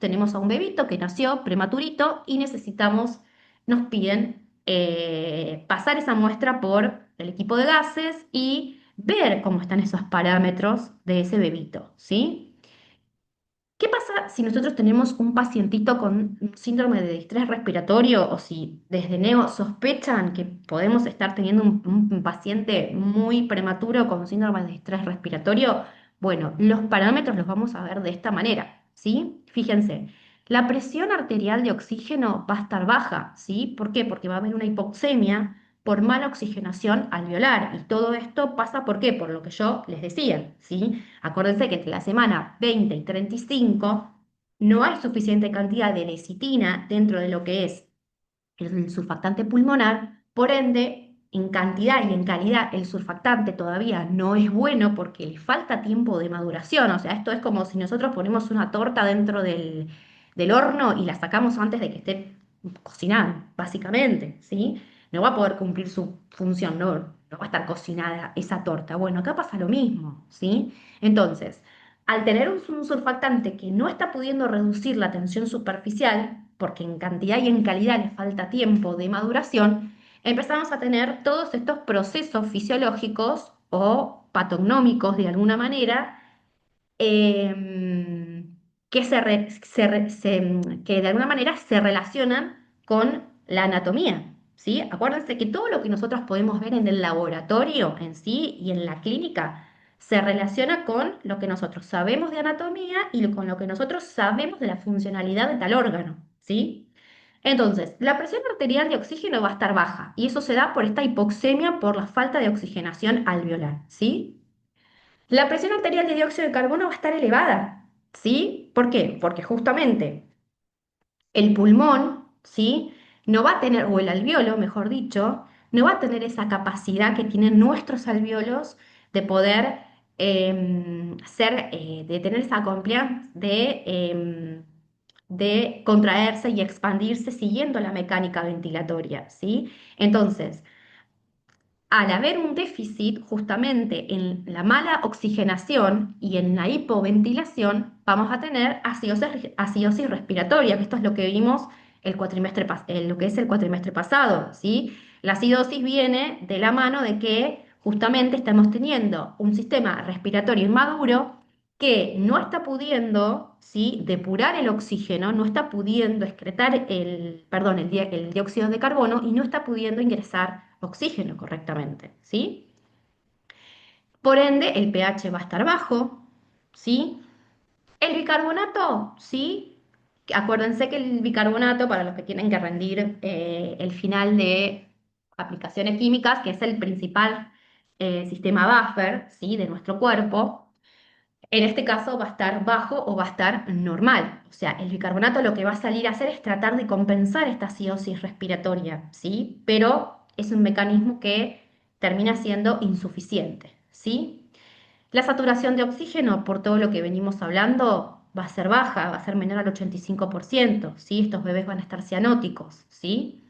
tenemos a un bebito que nació prematurito y nos piden pasar esa muestra por el equipo de gases y ver cómo están esos parámetros de ese bebito, ¿sí? ¿Qué pasa si nosotros tenemos un pacientito con un síndrome de distrés respiratorio o si desde NEO sospechan que podemos estar teniendo un paciente muy prematuro con síndrome de distrés respiratorio? Bueno, los parámetros los vamos a ver de esta manera, ¿sí? Fíjense, la presión arterial de oxígeno va a estar baja, ¿sí? ¿Por qué? Porque va a haber una hipoxemia por mala oxigenación alveolar. Y todo esto pasa, ¿por qué? Por lo que yo les decía, ¿sí? Acuérdense que entre la semana 20 y 35 no hay suficiente cantidad de lecitina dentro de lo que es el surfactante pulmonar, por ende, en cantidad y en calidad el surfactante todavía no es bueno porque le falta tiempo de maduración. O sea, esto es como si nosotros ponemos una torta dentro del horno y la sacamos antes de que esté cocinada, básicamente, ¿sí? No va a poder cumplir su función, no va a estar cocinada esa torta. Bueno, acá pasa lo mismo, ¿sí? Entonces, al tener un surfactante que no está pudiendo reducir la tensión superficial, porque en cantidad y en calidad le falta tiempo de maduración, empezamos a tener todos estos procesos fisiológicos o patognómicos de alguna manera que, que de alguna manera se relacionan con la anatomía, ¿sí? Acuérdense que todo lo que nosotros podemos ver en el laboratorio en sí y en la clínica se relaciona con lo que nosotros sabemos de anatomía y con lo que nosotros sabemos de la funcionalidad de tal órgano, ¿sí? Entonces, la presión arterial de oxígeno va a estar baja y eso se da por esta hipoxemia por la falta de oxigenación alveolar, ¿sí? La presión arterial de dióxido de carbono va a estar elevada, ¿sí? ¿Por qué? Porque justamente el pulmón, ¿sí? No va a tener, o el alveolo, mejor dicho, no va a tener esa capacidad que tienen nuestros alveolos de poder de tener esa compliance de contraerse y expandirse siguiendo la mecánica ventilatoria, ¿sí? Entonces, al haber un déficit justamente en la mala oxigenación y en la hipoventilación, vamos a tener acidosis respiratoria, que esto es lo que vimos lo que es el cuatrimestre pasado, ¿sí? La acidosis viene de la mano de que justamente estamos teniendo un sistema respiratorio inmaduro que no está pudiendo, ¿sí?, depurar el oxígeno, no está pudiendo excretar el dióxido de carbono y no está pudiendo ingresar oxígeno correctamente, ¿sí? Por ende, el pH va a estar bajo, ¿sí? El bicarbonato, ¿sí? Acuérdense que el bicarbonato, para los que tienen que rendir el final de aplicaciones químicas, que es el principal sistema buffer, ¿sí?, de nuestro cuerpo, en este caso va a estar bajo o va a estar normal. O sea, el bicarbonato lo que va a salir a hacer es tratar de compensar esta acidosis respiratoria, ¿sí? Pero es un mecanismo que termina siendo insuficiente, ¿sí? La saturación de oxígeno, por todo lo que venimos hablando, va a ser baja, va a ser menor al 85%, ¿sí? Estos bebés van a estar cianóticos, ¿sí?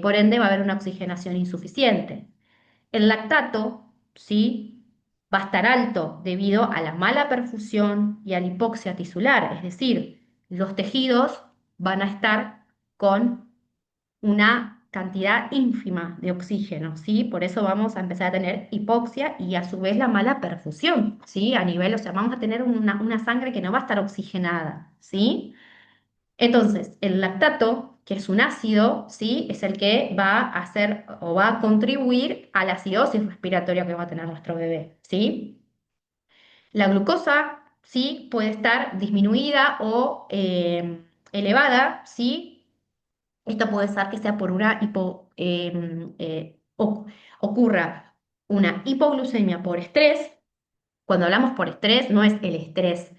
Por ende va a haber una oxigenación insuficiente. El lactato, ¿sí?, va a estar alto debido a la mala perfusión y a la hipoxia tisular, es decir, los tejidos van a estar con una cantidad ínfima de oxígeno, ¿sí? Por eso vamos a empezar a tener hipoxia y a su vez la mala perfusión, ¿sí? A nivel, o sea, vamos a tener una sangre que no va a estar oxigenada, ¿sí? Entonces, el lactato, que es un ácido, ¿sí?, es el que va a hacer o va a contribuir a la acidosis respiratoria que va a tener nuestro bebé, ¿sí? La glucosa, ¿sí?, puede estar disminuida o elevada, ¿sí? Esto puede ser que sea por ocurra una hipoglucemia por estrés. Cuando hablamos por estrés, no es el estrés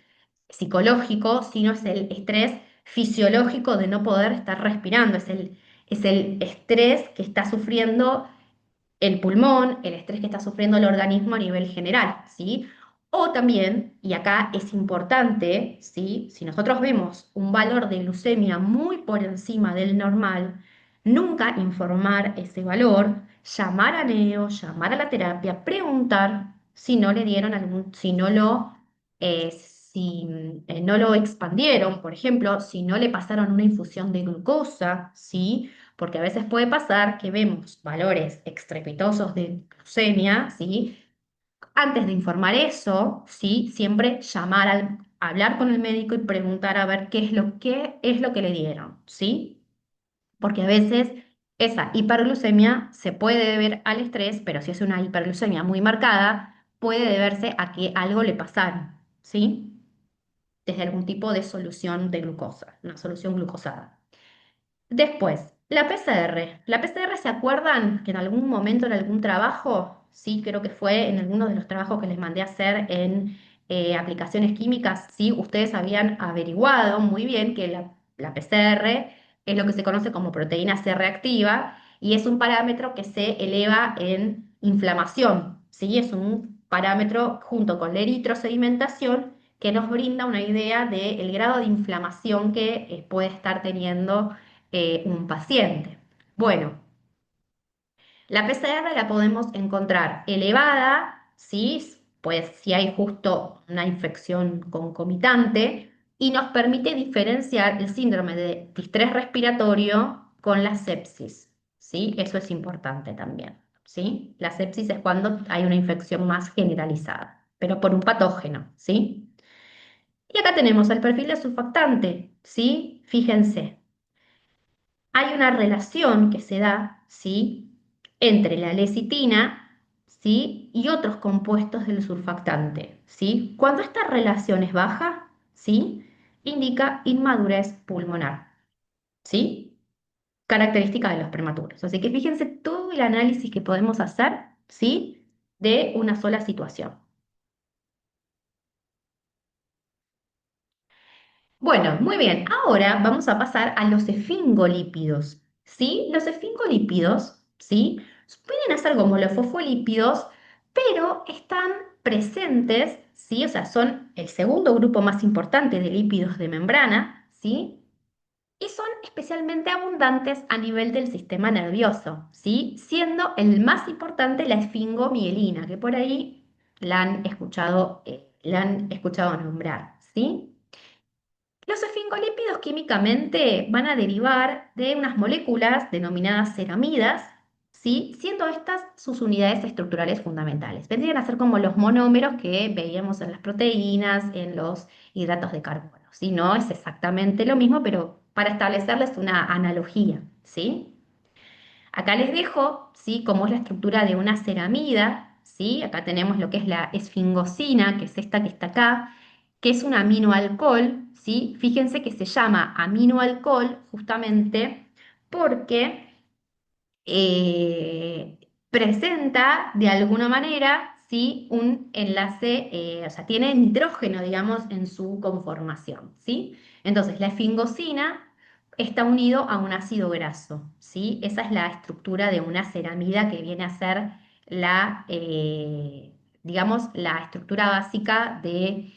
psicológico, sino es el estrés fisiológico de no poder estar respirando, es el estrés que está sufriendo el pulmón, el estrés que está sufriendo el organismo a nivel general, ¿sí? O también, y acá es importante, ¿sí?, si nosotros vemos un valor de glucemia muy por encima del normal, nunca informar ese valor, llamar a Neo, llamar a la terapia, preguntar si no le dieron si no lo expandieron, por ejemplo, si no le pasaron una infusión de glucosa, ¿sí? Porque a veces puede pasar que vemos valores estrepitosos de glucemia, ¿sí? Antes de informar eso, ¿sí?, siempre hablar con el médico y preguntar a ver qué es lo que le dieron, ¿sí? Porque a veces esa hiperglucemia se puede deber al estrés, pero si es una hiperglucemia muy marcada, puede deberse a que algo le pasaron, ¿sí?, desde algún tipo de solución de glucosa, una solución glucosada. Después, la PCR. La PCR, ¿se acuerdan que en algún momento en algún trabajo, sí, creo que fue en alguno de los trabajos que les mandé a hacer en aplicaciones químicas, sí, ustedes habían averiguado muy bien que la PCR es lo que se conoce como proteína C reactiva y es un parámetro que se eleva en inflamación, sí, es un parámetro junto con la eritrosedimentación que nos brinda una idea del grado de inflamación que puede estar teniendo un paciente. Bueno, la PCR la podemos encontrar elevada, ¿sí?, pues si hay justo una infección concomitante y nos permite diferenciar el síndrome de distrés respiratorio con la sepsis, ¿sí? Eso es importante también, ¿sí? La sepsis es cuando hay una infección más generalizada, pero por un patógeno, ¿sí? Y acá tenemos el perfil de surfactante, ¿sí? Fíjense, hay una relación que se da, ¿sí?, entre la lecitina, ¿sí?, y otros compuestos del surfactante, ¿sí? Cuando esta relación es baja, ¿sí?, indica inmadurez pulmonar, ¿sí? característica de los prematuros. Así que fíjense todo el análisis que podemos hacer, ¿sí? De una sola situación. Bueno, muy bien. Ahora vamos a pasar a los esfingolípidos, ¿sí? Los esfingolípidos, ¿sí? Pueden ser como los fosfolípidos, pero están presentes, ¿sí? O sea, son el segundo grupo más importante de lípidos de membrana, ¿sí? Y son especialmente abundantes a nivel del sistema nervioso, ¿sí? Siendo el más importante la esfingomielina, que por ahí la han escuchado nombrar, ¿sí? Los esfingolípidos químicamente van a derivar de unas moléculas denominadas ceramidas, ¿sí? Siendo estas sus unidades estructurales fundamentales. Vendrían a ser como los monómeros que veíamos en las proteínas, en los hidratos de carbono, ¿sí? No es exactamente lo mismo, pero para establecerles una analogía, ¿sí? Acá les dejo, ¿sí? Cómo es la estructura de una ceramida, ¿sí? Acá tenemos lo que es la esfingosina, que es esta que está acá, que es un aminoalcohol, ¿sí? Fíjense que se llama aminoalcohol justamente porque presenta de alguna manera, ¿sí? Un enlace, o sea, tiene nitrógeno, digamos, en su conformación, ¿sí? Entonces, la esfingosina está unido a un ácido graso, ¿sí? Esa es la estructura de una ceramida que viene a ser digamos, la estructura básica de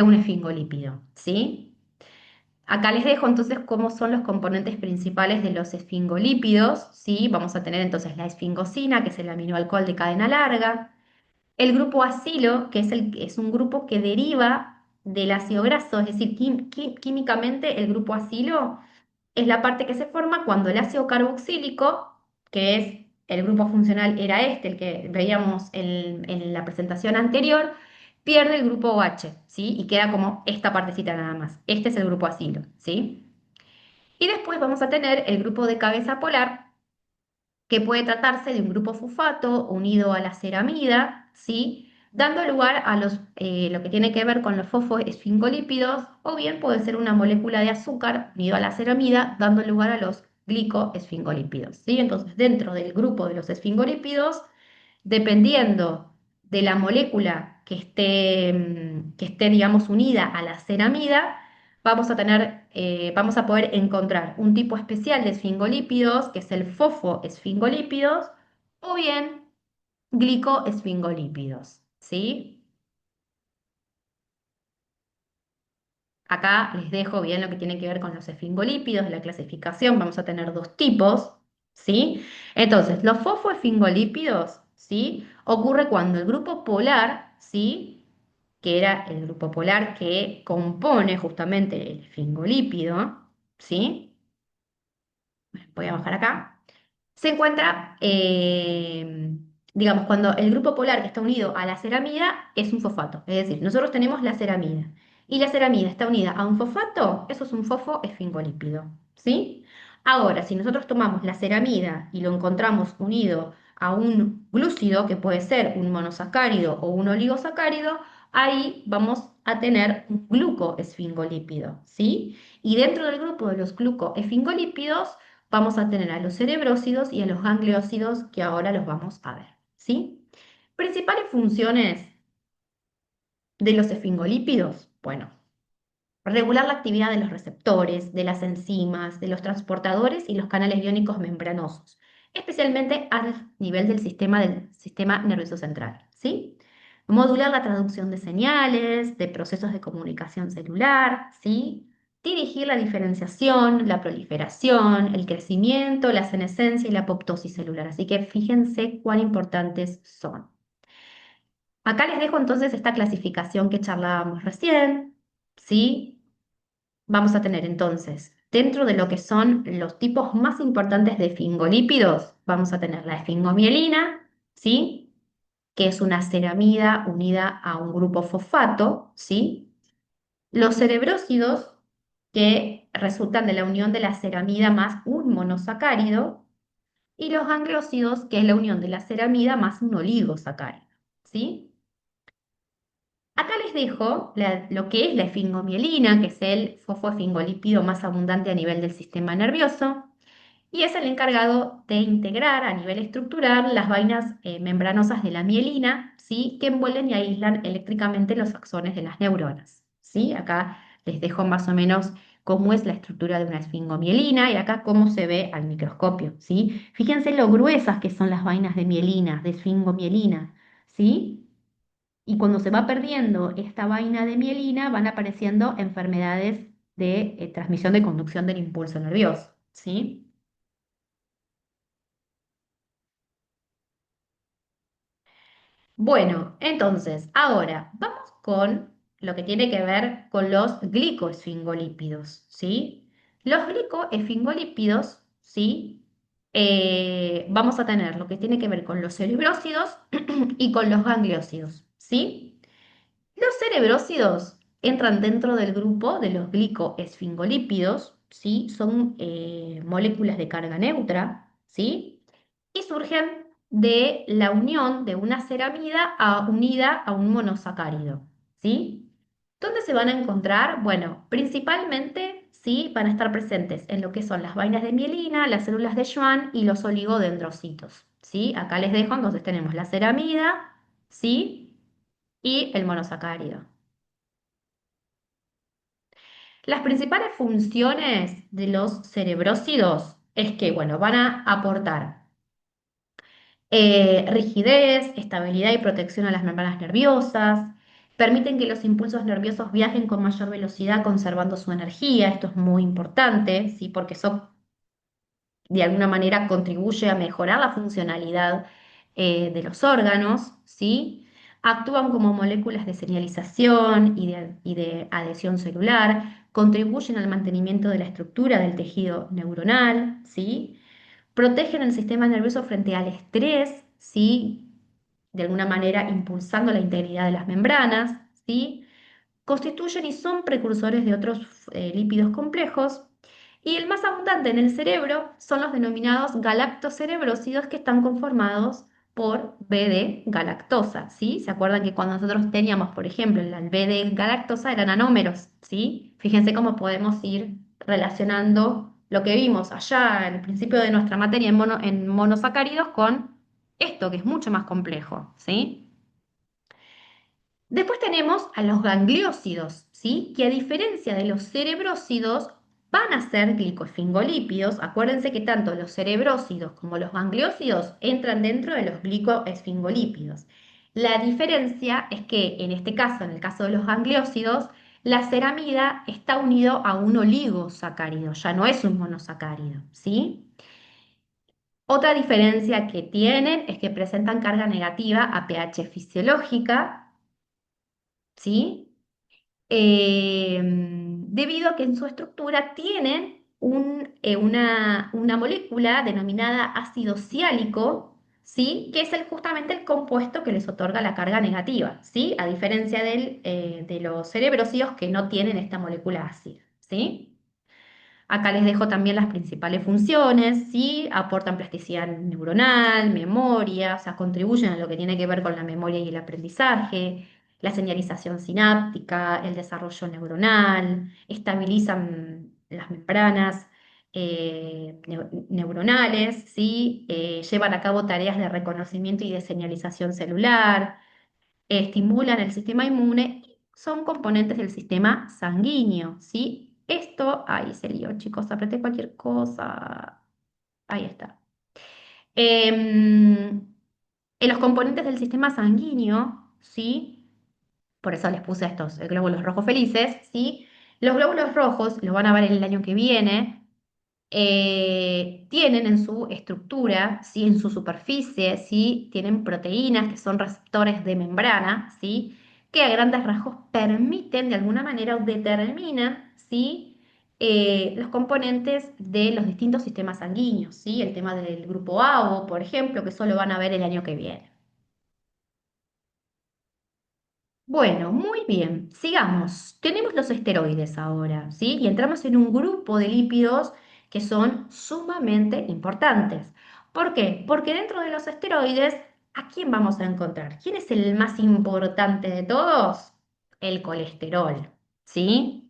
un esfingolípido, ¿sí? Acá les dejo entonces cómo son los componentes principales de los esfingolípidos, ¿sí? Vamos a tener entonces la esfingosina, que es el aminoalcohol de cadena larga, el grupo acilo, que es un grupo que deriva del ácido graso, es decir, químicamente el grupo acilo es la parte que se forma cuando el ácido carboxílico, que es el grupo funcional, era este, el que veíamos en la presentación anterior, pierde el grupo OH, ¿sí? Y queda como esta partecita nada más. Este es el grupo acilo, ¿sí? Y después vamos a tener el grupo de cabeza polar, que puede tratarse de un grupo fosfato unido a la ceramida, ¿sí? Dando lugar a lo que tiene que ver con los fosfoesfingolípidos, o bien puede ser una molécula de azúcar unido a la ceramida, dando lugar a los glicoesfingolípidos, ¿sí? Entonces, dentro del grupo de los esfingolípidos, dependiendo de la molécula que esté, digamos, unida a la ceramida, vamos a poder encontrar un tipo especial de esfingolípidos, que es el fosfoesfingolípidos, o bien glicoesfingolípidos, ¿sí? Acá les dejo bien lo que tiene que ver con los esfingolípidos, la clasificación. Vamos a tener dos tipos, ¿sí? Entonces, los fosfoesfingolípidos, ¿sí? Ocurre cuando el grupo polar, ¿sí? Que era el grupo polar que compone justamente el esfingolípido, ¿sí? Voy a bajar acá. Se encuentra, digamos, cuando el grupo polar que está unido a la ceramida es un fosfato. Es decir, nosotros tenemos la ceramida y la ceramida está unida a un fosfato, eso es un fosfoesfingolípido, ¿sí? Ahora, si nosotros tomamos la ceramida y lo encontramos unido a un glúcido, que puede ser un monosacárido o un oligosacárido, ahí vamos a tener un glucoesfingolípido, ¿sí? Y dentro del grupo de los glucoesfingolípidos, vamos a tener a los cerebrósidos y a los gangliósidos, que ahora los vamos a ver, ¿sí? Principales funciones de los esfingolípidos, bueno, regular la actividad de los receptores, de las enzimas, de los transportadores y los canales iónicos membranosos, especialmente a nivel del sistema nervioso central, ¿sí? Modular la traducción de señales, de procesos de comunicación celular, ¿sí? Dirigir la diferenciación, la proliferación, el crecimiento, la senescencia y la apoptosis celular. Así que fíjense cuán importantes son. Acá les dejo entonces esta clasificación que charlábamos recién, ¿sí? Vamos a tener entonces, dentro de lo que son los tipos más importantes de esfingolípidos, vamos a tener la esfingomielina, ¿sí? Que es una ceramida unida a un grupo fosfato, ¿sí? Los cerebrósidos, que resultan de la unión de la ceramida más un monosacárido, y los gangliósidos, que es la unión de la ceramida más un oligosacárido, ¿sí? Acá les dejo lo que es la esfingomielina, que es el fosfoesfingolípido más abundante a nivel del sistema nervioso, y es el encargado de integrar a nivel estructural las vainas membranosas de la mielina, ¿sí? Que envuelven y aíslan eléctricamente los axones de las neuronas, ¿sí? Acá les dejo más o menos cómo es la estructura de una esfingomielina y acá cómo se ve al microscopio, ¿sí? Fíjense lo gruesas que son las vainas de mielina, de esfingomielina, ¿sí? Y cuando se va perdiendo esta vaina de mielina, van apareciendo enfermedades de transmisión de conducción del impulso nervioso, ¿sí? Bueno, entonces, ahora vamos con lo que tiene que ver con los glicoesfingolípidos, ¿sí? Los glicoesfingolípidos, ¿sí? Vamos a tener lo que tiene que ver con los cerebrócidos y con los gangliósidos, ¿sí? Los cerebrócidos entran dentro del grupo de los glicoesfingolípidos, ¿sí? Son moléculas de carga neutra, ¿sí? Y surgen de la unión de una ceramida unida a un monosacárido, ¿sí? ¿Dónde se van a encontrar? Bueno, principalmente, ¿sí? Van a estar presentes en lo que son las vainas de mielina, las células de Schwann y los oligodendrocitos, ¿sí? Acá les dejo, entonces tenemos la ceramida, ¿sí? Y el monosacárido. Las principales funciones de los cerebrócidos es que, bueno, van a aportar rigidez, estabilidad y protección a las membranas nerviosas, permiten que los impulsos nerviosos viajen con mayor velocidad conservando su energía, esto es muy importante, ¿sí? Porque eso de alguna manera contribuye a mejorar la funcionalidad de los órganos, ¿sí? Actúan como moléculas de señalización y de adhesión celular, contribuyen al mantenimiento de la estructura del tejido neuronal, ¿sí? Protegen el sistema nervioso frente al estrés, ¿sí? De alguna manera impulsando la integridad de las membranas, ¿sí? Constituyen y son precursores de otros lípidos complejos. Y el más abundante en el cerebro son los denominados galactocerebrócidos que están conformados por B de galactosa, ¿sí? ¿Se acuerdan que cuando nosotros teníamos, por ejemplo, el B de galactosa eran anómeros, ¿sí? Fíjense cómo podemos ir relacionando lo que vimos allá en el principio de nuestra materia en monosacáridos con esto, que es mucho más complejo, ¿sí? Después tenemos a los gangliósidos, ¿sí? Que a diferencia de los cerebrósidos van a ser glicoesfingolípidos. Acuérdense que tanto los cerebrósidos como los gangliósidos entran dentro de los glicoesfingolípidos. La diferencia es que en este caso, en el caso de los gangliósidos, la ceramida está unido a un oligosacárido, ya no es un monosacárido, ¿sí? Otra diferencia que tienen es que presentan carga negativa a pH fisiológica, ¿sí? Debido a que en su estructura tienen una molécula denominada ácido ciálico, ¿sí? Que es justamente el compuesto que les otorga la carga negativa, ¿sí? A diferencia de los cerebrósidos que no tienen esta molécula ácida, ¿sí? Acá les dejo también las principales funciones, ¿sí? Aportan plasticidad neuronal, memoria, o sea, contribuyen a lo que tiene que ver con la memoria y el aprendizaje, la señalización sináptica, el desarrollo neuronal, estabilizan las membranas neuronales, ¿sí? Llevan a cabo tareas de reconocimiento y de señalización celular, estimulan el sistema inmune y son componentes del sistema sanguíneo, ¿sí? Esto, ahí se lió, chicos, apreté cualquier cosa. Ahí está. En los componentes del sistema sanguíneo, ¿sí? Por eso les puse estos glóbulos rojos felices, ¿sí? Los glóbulos rojos, los van a ver el año que viene, tienen en su estructura, ¿sí? En su superficie, ¿sí? Tienen proteínas que son receptores de membrana, ¿sí? Que a grandes rasgos permiten de alguna manera o determinan, ¿sí? Los componentes de los distintos sistemas sanguíneos, ¿sí? El tema del grupo AO, por ejemplo, que solo van a ver el año que viene. Bueno, muy bien, sigamos. Tenemos los esteroides ahora, ¿sí? Y entramos en un grupo de lípidos que son sumamente importantes. ¿Por qué? Porque dentro de los esteroides, ¿a quién vamos a encontrar? ¿Quién es el más importante de todos? el colesterol, ¿sí?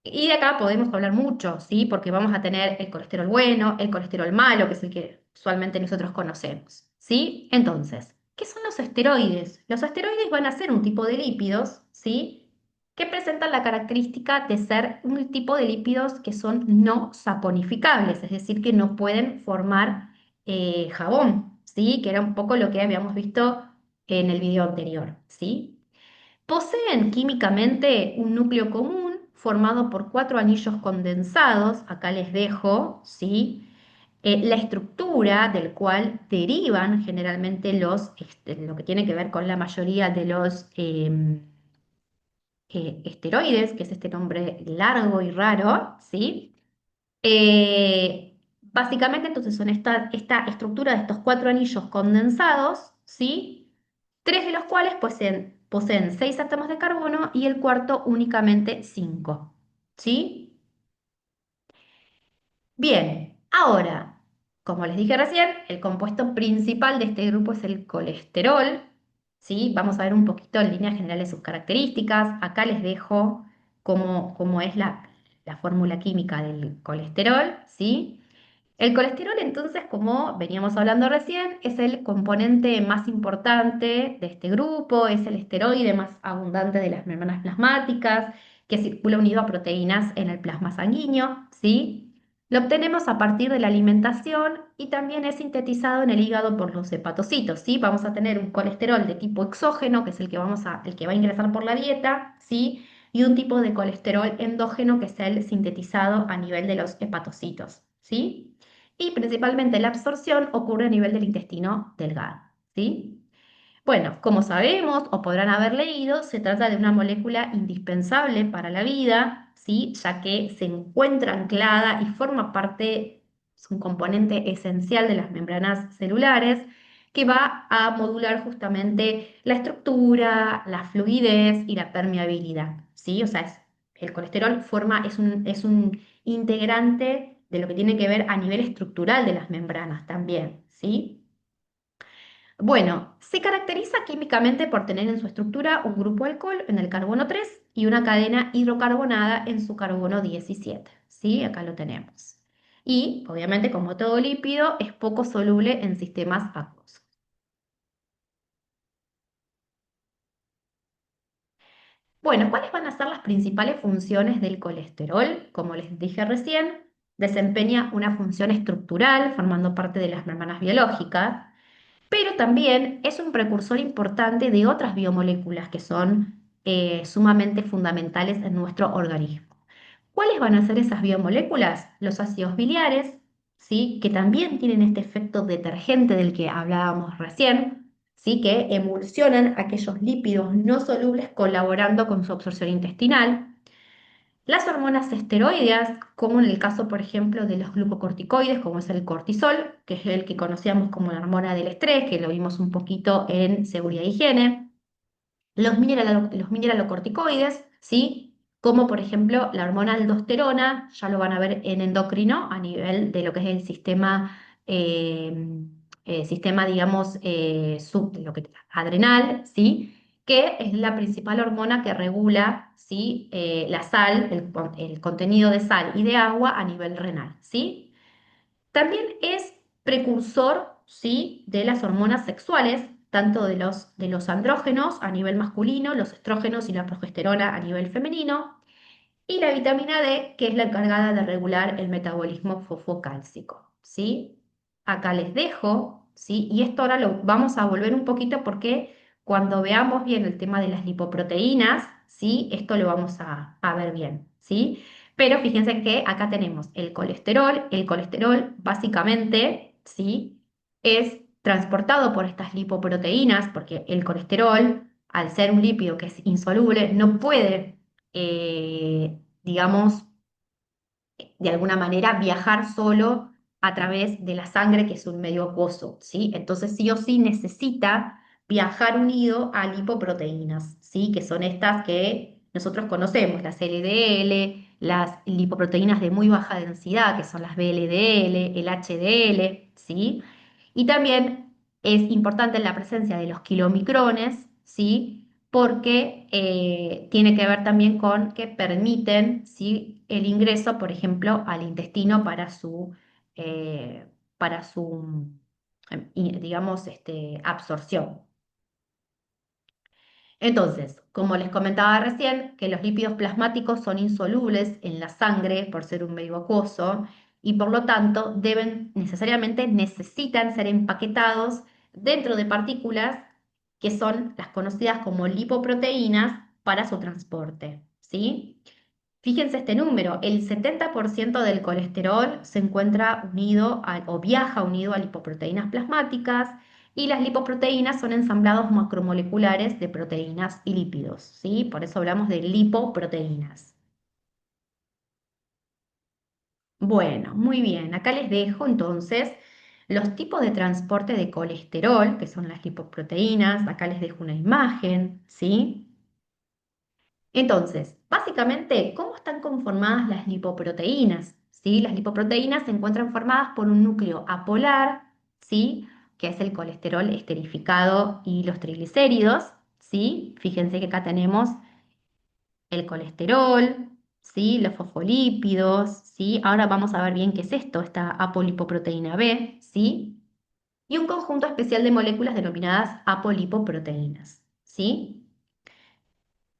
Y de acá podemos hablar mucho, ¿sí? Porque vamos a tener el colesterol bueno, el colesterol malo, que es el que usualmente nosotros conocemos, ¿sí? Entonces, ¿qué son los esteroides? Los esteroides van a ser un tipo de lípidos, ¿sí? Que presentan la característica de ser un tipo de lípidos que son no saponificables, es decir, que no pueden formar jabón, ¿sí? Que era un poco lo que habíamos visto en el video anterior, ¿sí? Poseen químicamente un núcleo común formado por cuatro anillos condensados, acá les dejo, ¿sí? La estructura del cual derivan generalmente lo que tiene que ver con la mayoría de los esteroides, que es este nombre largo y raro, ¿sí? Básicamente, entonces, son esta estructura de estos cuatro anillos condensados, ¿sí? Tres de los cuales poseen seis átomos de carbono y el cuarto únicamente cinco, ¿sí? Bien, ahora, como les dije recién, el compuesto principal de este grupo es el colesterol, ¿sí? Vamos a ver un poquito en líneas generales sus características. Acá les dejo cómo es la fórmula química del colesterol, ¿sí? El colesterol, entonces, como veníamos hablando recién, es el componente más importante de este grupo, es el esteroide más abundante de las membranas plasmáticas, que circula unido a proteínas en el plasma sanguíneo, ¿sí? Lo obtenemos a partir de la alimentación y también es sintetizado en el hígado por los hepatocitos, ¿sí? Vamos a tener un colesterol de tipo exógeno, que es el que va a ingresar por la dieta, ¿sí? Y un tipo de colesterol endógeno, que es el sintetizado a nivel de los hepatocitos, ¿sí? Y principalmente la absorción ocurre a nivel del intestino delgado, ¿sí? Bueno, como sabemos o podrán haber leído, se trata de una molécula indispensable para la vida, ¿sí? Ya que se encuentra anclada y forma parte, es un componente esencial de las membranas celulares que va a modular justamente la estructura, la fluidez y la permeabilidad, ¿sí? O sea, el colesterol es un integrante de lo que tiene que ver a nivel estructural de las membranas también, ¿sí? Bueno, se caracteriza químicamente por tener en su estructura un grupo alcohol en el carbono 3 y una cadena hidrocarbonada en su carbono 17. ¿Sí? Acá lo tenemos. Y, obviamente, como todo lípido, es poco soluble en sistemas acuosos. Bueno, ¿cuáles van a ser las principales funciones del colesterol? Como les dije recién, desempeña una función estructural formando parte de las membranas biológicas, pero también es un precursor importante de otras biomoléculas que son sumamente fundamentales en nuestro organismo. ¿Cuáles van a ser esas biomoléculas? Los ácidos biliares, ¿sí? Que también tienen este efecto detergente del que hablábamos recién, ¿sí? Que emulsionan aquellos lípidos no solubles colaborando con su absorción intestinal. Las hormonas esteroideas, como en el caso, por ejemplo, de los glucocorticoides, como es el cortisol, que es el que conocíamos como la hormona del estrés, que lo vimos un poquito en seguridad e higiene. Los mineralocorticoides, ¿sí? Como por ejemplo la hormona aldosterona, ya lo van a ver en endocrino a nivel de lo que es el sistema, digamos, adrenal, ¿sí? Que es la principal hormona que regula, ¿sí? La sal, el contenido de sal y de agua a nivel renal, ¿sí? También es precursor, ¿sí? De las hormonas sexuales, tanto de los andrógenos a nivel masculino, los estrógenos y la progesterona a nivel femenino, y la vitamina D, que es la encargada de regular el metabolismo fosfocálcico, ¿sí? Acá les dejo, ¿sí? Y esto ahora lo vamos a volver un poquito porque cuando veamos bien el tema de las lipoproteínas, ¿sí? Esto lo vamos a ver bien, ¿sí? Pero fíjense que acá tenemos el colesterol. El colesterol básicamente, ¿sí? Es transportado por estas lipoproteínas porque el colesterol, al ser un lípido que es insoluble, no puede digamos, de alguna manera viajar solo a través de la sangre, que es un medio acuoso, ¿sí? Entonces sí o sí necesita viajar unido a lipoproteínas, ¿sí? Que son estas que nosotros conocemos, las LDL, las lipoproteínas de muy baja densidad, que son las VLDL, el HDL, ¿sí? Y también es importante la presencia de los kilomicrones, ¿sí? porque tiene que ver también con que permiten, ¿sí?, el ingreso, por ejemplo, al intestino eh, para su digamos, absorción. Entonces, como les comentaba recién, que los lípidos plasmáticos son insolubles en la sangre por ser un medio acuoso y por lo tanto necesariamente necesitan ser empaquetados dentro de partículas que son las conocidas como lipoproteínas para su transporte, ¿sí? Fíjense este número, el 70% del colesterol se encuentra o viaja unido a lipoproteínas plasmáticas y las lipoproteínas son ensamblados macromoleculares de proteínas y lípidos, ¿sí? Por eso hablamos de lipoproteínas. Bueno, muy bien, acá les dejo entonces los tipos de transporte de colesterol, que son las lipoproteínas, acá les dejo una imagen, ¿sí? Entonces, básicamente, ¿cómo están conformadas las lipoproteínas? ¿Sí? Las lipoproteínas se encuentran formadas por un núcleo apolar, ¿sí?, que es el colesterol esterificado y los triglicéridos, ¿sí? Fíjense que acá tenemos el colesterol, ¿sí?, los fosfolípidos, ¿sí? Ahora vamos a ver bien qué es esto, esta apolipoproteína B, ¿sí? Y un conjunto especial de moléculas denominadas apolipoproteínas, ¿sí?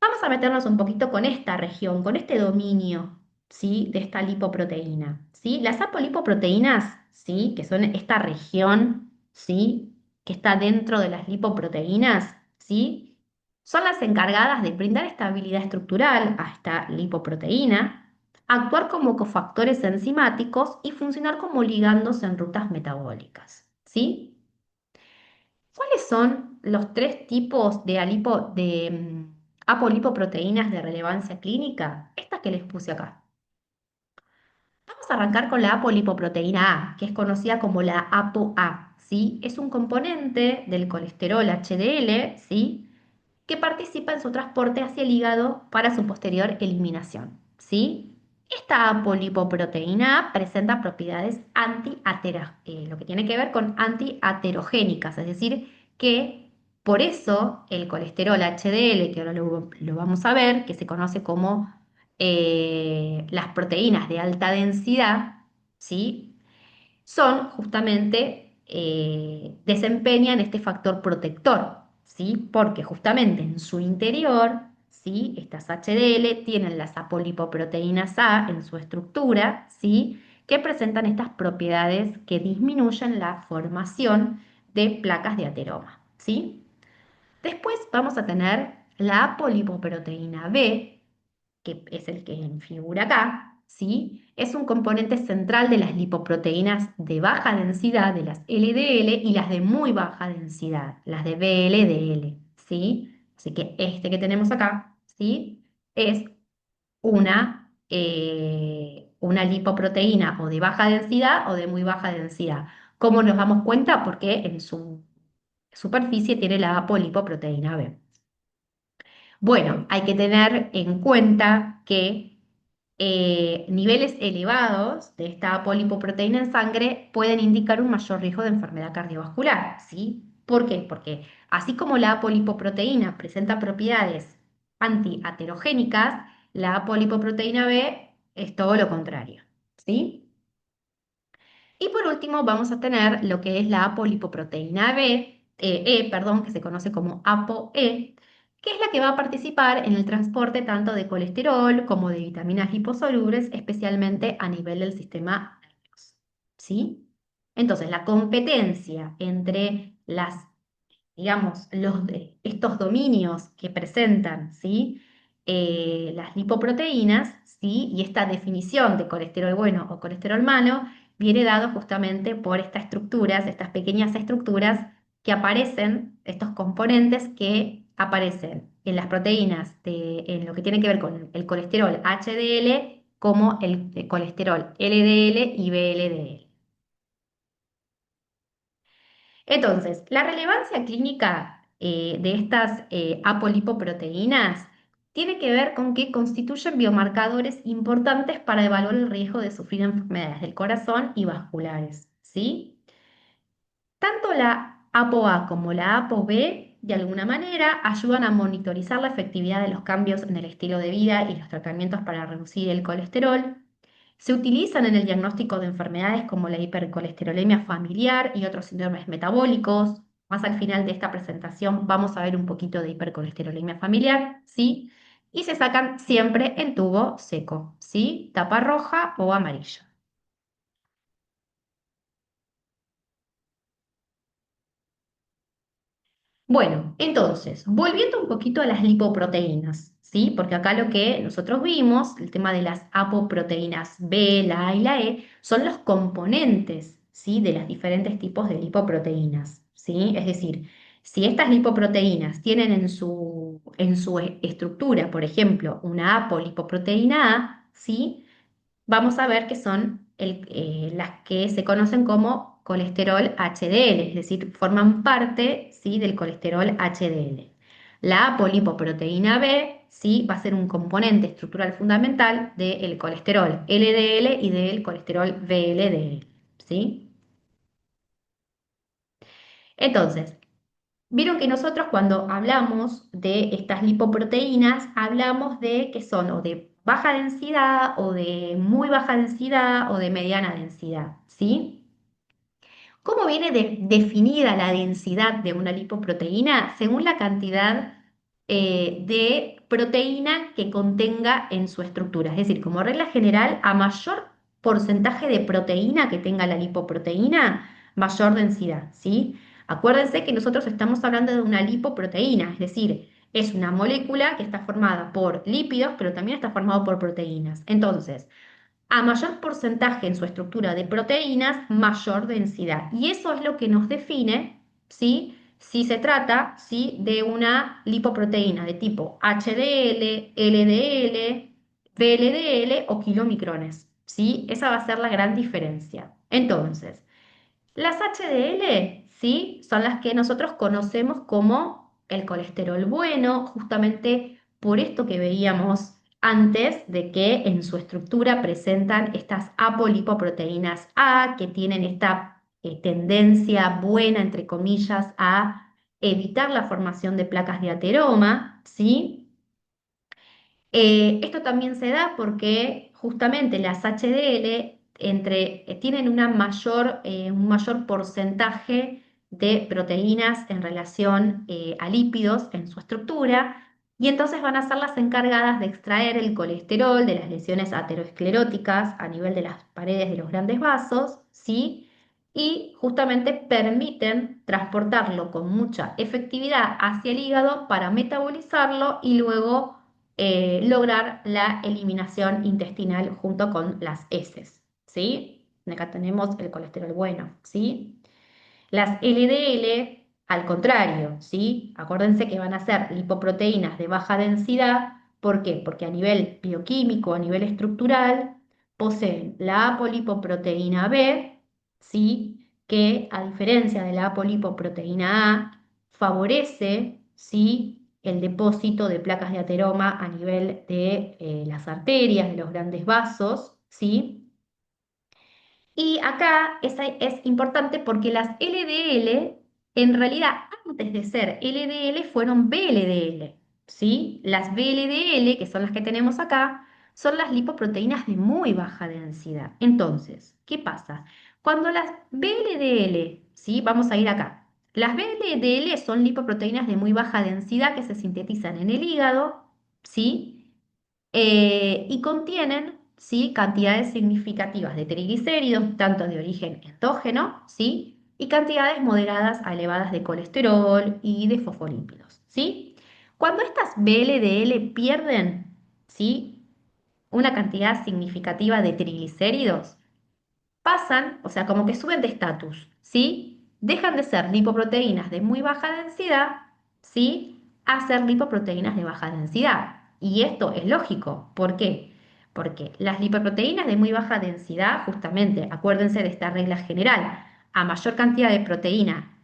Vamos a meternos un poquito con esta región, con este dominio, ¿sí?, de esta lipoproteína, ¿sí? Las apolipoproteínas, ¿sí?, que son esta región, ¿sí?, que está dentro de las lipoproteínas, ¿sí?, son las encargadas de brindar estabilidad estructural a esta lipoproteína, actuar como cofactores enzimáticos y funcionar como ligandos en rutas metabólicas, ¿sí? ¿Cuáles son los tres tipos de apolipoproteínas de relevancia clínica? Estas que les puse acá. Vamos a arrancar con la apolipoproteína A, que es conocida como la ApoA, ¿sí? Es un componente del colesterol HDL, ¿sí?, que participa en su transporte hacia el hígado para su posterior eliminación, ¿sí? Esta apolipoproteína presenta propiedades lo que tiene que ver con antiaterogénicas, es decir, que por eso el colesterol HDL, que ahora lo vamos a ver, que se conoce como las proteínas de alta densidad, ¿sí?, son justamente, desempeñan este factor protector, ¿sí? Porque justamente en su interior, ¿sí?, estas HDL tienen las apolipoproteínas A en su estructura, ¿sí?, que presentan estas propiedades que disminuyen la formación de placas de ateroma, ¿sí? Después vamos a tener la apolipoproteína B, que es el que figura acá, ¿sí? Es un componente central de las lipoproteínas de baja densidad, de las LDL, y las de muy baja densidad, las de VLDL, ¿sí? Así que este que tenemos acá, ¿sí?, es una lipoproteína o de baja densidad o de muy baja densidad. ¿Cómo nos damos cuenta? Porque en su superficie tiene la apolipoproteína B. Bueno, hay que tener en cuenta que niveles elevados de esta polipoproteína en sangre pueden indicar un mayor riesgo de enfermedad cardiovascular, ¿sí? ¿Por qué? Porque así como la apolipoproteína presenta propiedades antiaterogénicas, la apolipoproteína B es todo lo contrario, ¿sí? Y por último vamos a tener lo que es la apolipoproteína perdón, que se conoce como ApoE, que es la que va a participar en el transporte tanto de colesterol como de vitaminas liposolubles, especialmente a nivel del sistema nervioso, ¿sí? Entonces, la competencia entre digamos, estos dominios que presentan, ¿sí?, las lipoproteínas, ¿sí?, y esta definición de colesterol bueno o colesterol malo viene dado justamente por estas estructuras, estas pequeñas estructuras que aparecen, estos componentes que aparecen en las proteínas, en lo que tiene que ver con el colesterol HDL, como el colesterol LDL y VLDL. Entonces, la relevancia clínica de estas apolipoproteínas tiene que ver con que constituyen biomarcadores importantes para evaluar el riesgo de sufrir enfermedades del corazón y vasculares, ¿sí? Tanto la ApoA como la ApoB de alguna manera, ayudan a monitorizar la efectividad de los cambios en el estilo de vida y los tratamientos para reducir el colesterol. Se utilizan en el diagnóstico de enfermedades como la hipercolesterolemia familiar y otros síndromes metabólicos. Más al final de esta presentación vamos a ver un poquito de hipercolesterolemia familiar, ¿sí? Y se sacan siempre en tubo seco, ¿sí? Tapa roja o amarilla. Bueno, entonces, volviendo un poquito a las lipoproteínas, ¿sí? Porque acá lo que nosotros vimos, el tema de las apoproteínas B, la A y la E, son los componentes, ¿sí? De los diferentes tipos de lipoproteínas, ¿sí? Es decir, si estas lipoproteínas tienen en su estructura, por ejemplo, una apolipoproteína A, ¿sí? Vamos a ver que son las que se conocen como colesterol HDL, es decir, forman parte, ¿sí? Del colesterol HDL. La apolipoproteína B, ¿sí? Va a ser un componente estructural fundamental del colesterol LDL y del colesterol VLDL, ¿sí? Entonces, vieron que nosotros cuando hablamos de estas lipoproteínas, hablamos de que son o de baja densidad o de muy baja densidad o de mediana densidad, ¿sí? ¿Cómo viene definida la densidad de una lipoproteína? Según la cantidad de proteína que contenga en su estructura. Es decir, como regla general, a mayor porcentaje de proteína que tenga la lipoproteína, mayor densidad, ¿sí? Acuérdense que nosotros estamos hablando de una lipoproteína, es decir, es una molécula que está formada por lípidos, pero también está formado por proteínas. Entonces, a mayor porcentaje en su estructura de proteínas, mayor densidad. Y eso es lo que nos define, ¿sí? Si se trata, ¿sí? De una lipoproteína de tipo HDL, LDL, VLDL o kilomicrones, ¿sí? Esa va a ser la gran diferencia. Entonces, las HDL, ¿sí? Son las que nosotros conocemos como el colesterol bueno, justamente por esto que veíamos antes de que en su estructura presentan estas apolipoproteínas A, que tienen esta tendencia buena, entre comillas, a evitar la formación de placas de ateroma, ¿sí? Esto también se da porque justamente las HDL tienen un mayor porcentaje de proteínas en relación a lípidos en su estructura y entonces van a ser las encargadas de extraer el colesterol de las lesiones ateroscleróticas a nivel de las paredes de los grandes vasos, ¿sí? Y justamente permiten transportarlo con mucha efectividad hacia el hígado para metabolizarlo y luego lograr la eliminación intestinal junto con las heces, ¿sí? Acá tenemos el colesterol bueno, ¿sí? Las LDL, al contrario, ¿sí? Acuérdense que van a ser lipoproteínas de baja densidad. ¿Por qué? Porque a nivel bioquímico, a nivel estructural, poseen la apolipoproteína B, ¿sí? Que a diferencia de la apolipoproteína A, favorece, ¿sí? El depósito de placas de ateroma a nivel de las arterias, de los grandes vasos, ¿sí? Y acá es importante porque las LDL, en realidad, antes de ser LDL, fueron VLDL, ¿sí? Las VLDL, que son las que tenemos acá, son las lipoproteínas de muy baja densidad. Entonces, ¿qué pasa? Cuando las VLDL, ¿sí? Vamos a ir acá. Las VLDL son lipoproteínas de muy baja densidad que se sintetizan en el hígado, ¿sí? Y contienen, ¿sí? Cantidades significativas de triglicéridos, tanto de origen endógeno, ¿sí? Y cantidades moderadas a elevadas de colesterol y de fosfolípidos, ¿sí? Cuando estas VLDL pierden, ¿sí? Una cantidad significativa de triglicéridos, pasan, o sea, como que suben de estatus, ¿sí? Dejan de ser lipoproteínas de muy baja densidad, ¿sí? A ser lipoproteínas de baja densidad. Y esto es lógico. ¿Por qué? Porque las lipoproteínas de muy baja densidad, justamente, acuérdense de esta regla general, a mayor cantidad de proteína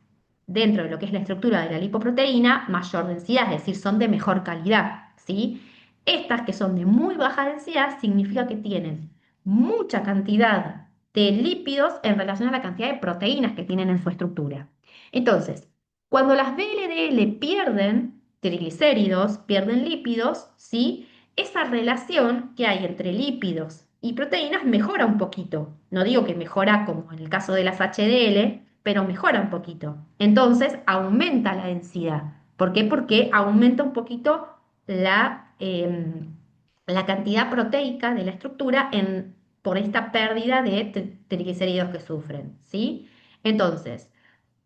dentro de lo que es la estructura de la lipoproteína, mayor densidad, es decir, son de mejor calidad, ¿sí? Estas que son de muy baja densidad significa que tienen mucha cantidad de lípidos en relación a la cantidad de proteínas que tienen en su estructura. Entonces, Cuando las VLDL pierden triglicéridos, pierden lípidos, ¿sí? Esa relación que hay entre lípidos y proteínas mejora un poquito. No digo que mejora como en el caso de las HDL, pero mejora un poquito. Entonces aumenta la densidad. ¿Por qué? Porque aumenta un poquito la cantidad proteica de la estructura por esta pérdida de triglicéridos que sufren, ¿sí? Entonces,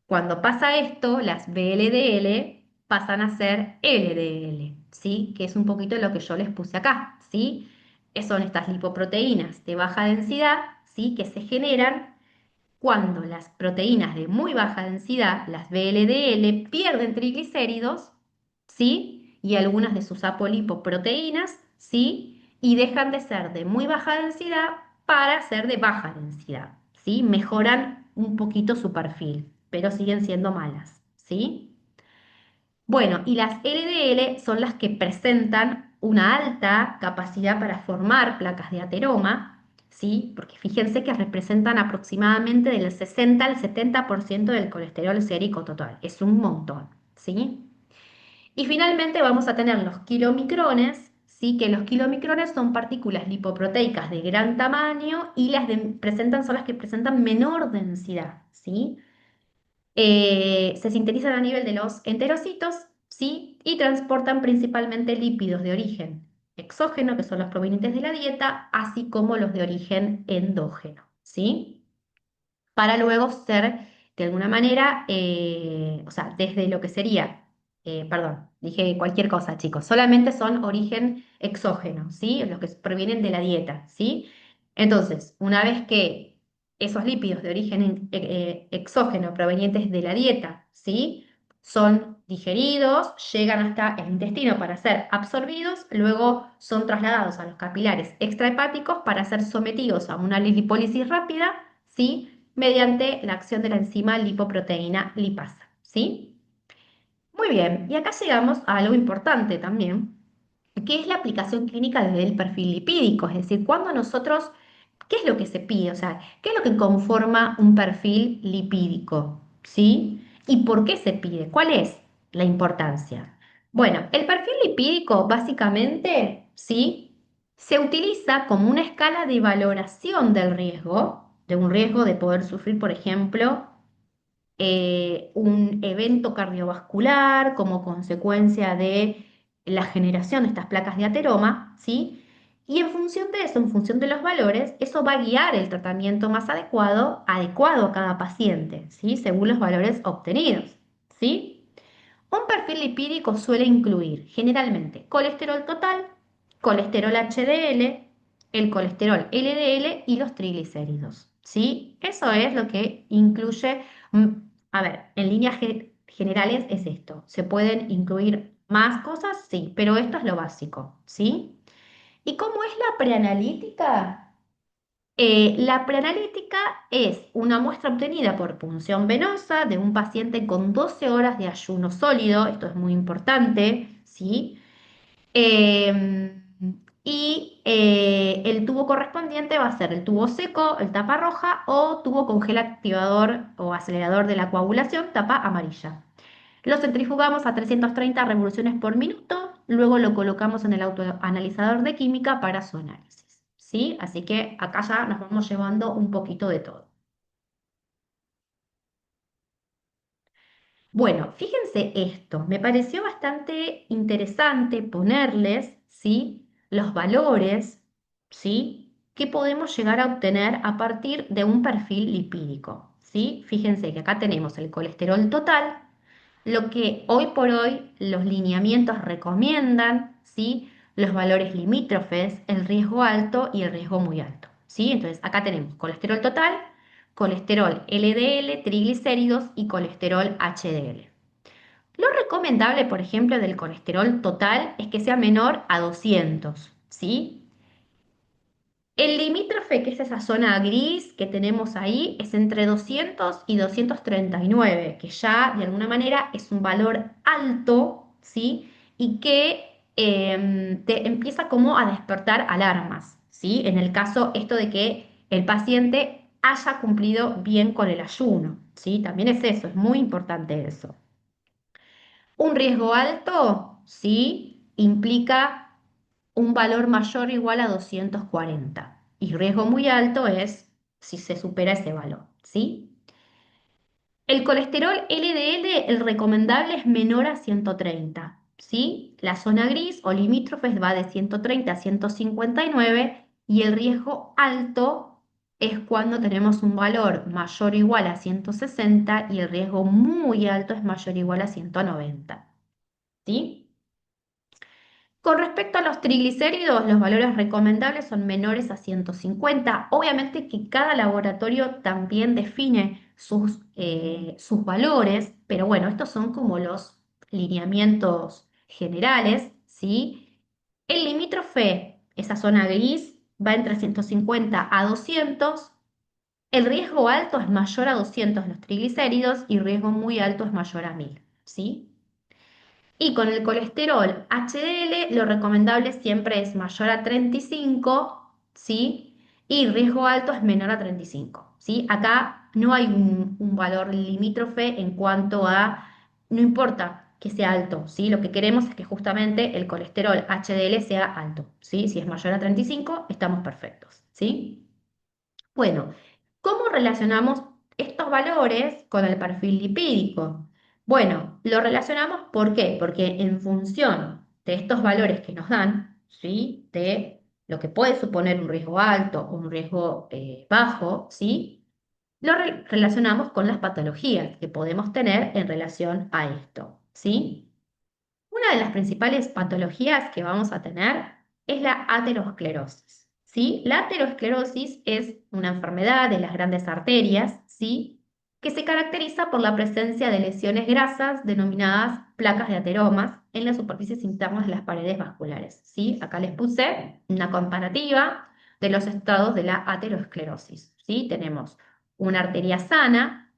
cuando pasa esto, las VLDL pasan a ser LDL, ¿sí? Que es un poquito lo que yo les puse acá, ¿sí? Son estas lipoproteínas de baja densidad, ¿sí? Que se generan cuando las proteínas de muy baja densidad, las VLDL, pierden triglicéridos, ¿sí? Y algunas de sus apolipoproteínas, ¿sí? Y dejan de ser de muy baja densidad para ser de baja densidad, ¿sí? Mejoran un poquito su perfil, pero siguen siendo malas, ¿sí? Bueno, y las LDL son las que presentan una alta capacidad para formar placas de ateroma, ¿sí? Porque fíjense que representan aproximadamente del 60 al 70% del colesterol sérico total. Es un montón, ¿sí? Y finalmente vamos a tener los kilomicrones, ¿sí? Que los kilomicrones son partículas lipoproteicas de gran tamaño y son las que presentan menor densidad, ¿sí? Se sintetizan a nivel de los enterocitos, ¿sí? Y transportan principalmente lípidos de origen exógeno, que son los provenientes de la dieta, así como los de origen endógeno, ¿sí? Para luego ser, de alguna manera, o sea, desde lo que sería, perdón, dije cualquier cosa, chicos, solamente son origen exógeno, ¿sí? Los que provienen de la dieta, ¿sí? Entonces, una vez que esos lípidos de origen exógeno provenientes de la dieta, ¿sí? Son digeridos, llegan hasta el intestino para ser absorbidos, luego son trasladados a los capilares extrahepáticos para ser sometidos a una lipólisis rápida, ¿sí? Mediante la acción de la enzima lipoproteína lipasa, ¿sí? Muy bien, y acá llegamos a algo importante también, que es la aplicación clínica del perfil lipídico, es decir, cuando nosotros, ¿qué es lo que se pide? O sea, ¿qué es lo que conforma un perfil lipídico? ¿Sí? ¿Y por qué se pide? ¿Cuál es la importancia? Bueno, el perfil lipídico básicamente, ¿sí? Se utiliza como una escala de valoración del riesgo, de un riesgo de poder sufrir, por ejemplo, un evento cardiovascular como consecuencia de la generación de estas placas de ateroma, ¿sí? Y en función de eso, en función de los valores, eso va a guiar el tratamiento más adecuado a cada paciente, ¿sí? Según los valores obtenidos, ¿sí? Un perfil lipídico suele incluir generalmente colesterol total, colesterol HDL, el colesterol LDL y los triglicéridos, ¿sí? Eso es lo que incluye, mm, a ver, en líneas generales es esto. ¿Se pueden incluir más cosas? Sí, pero esto es lo básico, ¿sí? ¿Y cómo es la preanalítica? La preanalítica es una muestra obtenida por punción venosa de un paciente con 12 horas de ayuno sólido, esto es muy importante, ¿sí? Eh, el tubo correspondiente va a ser el tubo seco, el tapa roja, o tubo con gel activador o acelerador de la coagulación, tapa amarilla. Lo centrifugamos a 330 revoluciones por minuto, luego lo colocamos en el autoanalizador de química para su análisis, ¿sí? Así que acá ya nos vamos llevando un poquito de todo. Bueno, fíjense esto, me pareció bastante interesante ponerles, ¿sí? Los valores, ¿sí? Que podemos llegar a obtener a partir de un perfil lipídico, ¿sí? Fíjense que acá tenemos el colesterol total, lo que hoy por hoy los lineamientos recomiendan, ¿sí? Los valores limítrofes, el riesgo alto y el riesgo muy alto, ¿sí? Entonces acá tenemos colesterol total, colesterol LDL, triglicéridos y colesterol HDL. Lo recomendable, por ejemplo, del colesterol total es que sea menor a 200, ¿sí? El limítrofe, que es esa zona gris que tenemos ahí, es entre 200 y 239, que ya de alguna manera es un valor alto, ¿sí? Y que te empieza como a despertar alarmas, ¿sí? En el caso esto de que el paciente haya cumplido bien con el ayuno, ¿sí? También es eso, es muy importante eso. Un riesgo alto, sí, implica un valor mayor o igual a 240. Y riesgo muy alto es si se supera ese valor, ¿sí? El colesterol LDL, el recomendable es menor a 130, ¿sí? La zona gris o limítrofes va de 130 a 159 y el riesgo alto es cuando tenemos un valor mayor o igual a 160 y el riesgo muy alto es mayor o igual a 190, ¿sí? Con respecto a los triglicéridos, los valores recomendables son menores a 150. Obviamente que cada laboratorio también define sus valores, pero bueno, estos son como los lineamientos generales, ¿sí? El limítrofe, esa zona gris, va entre 150 a 200. El riesgo alto es mayor a 200 los triglicéridos y riesgo muy alto es mayor a 1000, ¿sí? Y con el colesterol HDL, lo recomendable siempre es mayor a 35, ¿sí? Y riesgo alto es menor a 35, ¿sí? Acá no hay un valor limítrofe en cuanto a, no importa que sea alto, ¿sí? Lo que queremos es que justamente el colesterol HDL sea alto, ¿sí? Si es mayor a 35, estamos perfectos, ¿sí? Bueno, ¿cómo relacionamos estos valores con el perfil lipídico? Bueno, lo relacionamos ¿por qué? Porque en función de estos valores que nos dan, ¿sí? De lo que puede suponer un riesgo alto o un riesgo bajo, ¿sí? Lo relacionamos con las patologías que podemos tener en relación a esto, ¿sí? Una de las principales patologías que vamos a tener es la aterosclerosis, ¿sí? La aterosclerosis es una enfermedad de las grandes arterias, ¿sí? Que se caracteriza por la presencia de lesiones grasas denominadas placas de ateromas en las superficies internas de las paredes vasculares, ¿sí? Acá les puse una comparativa de los estados de la aterosclerosis, ¿sí? Tenemos una arteria sana,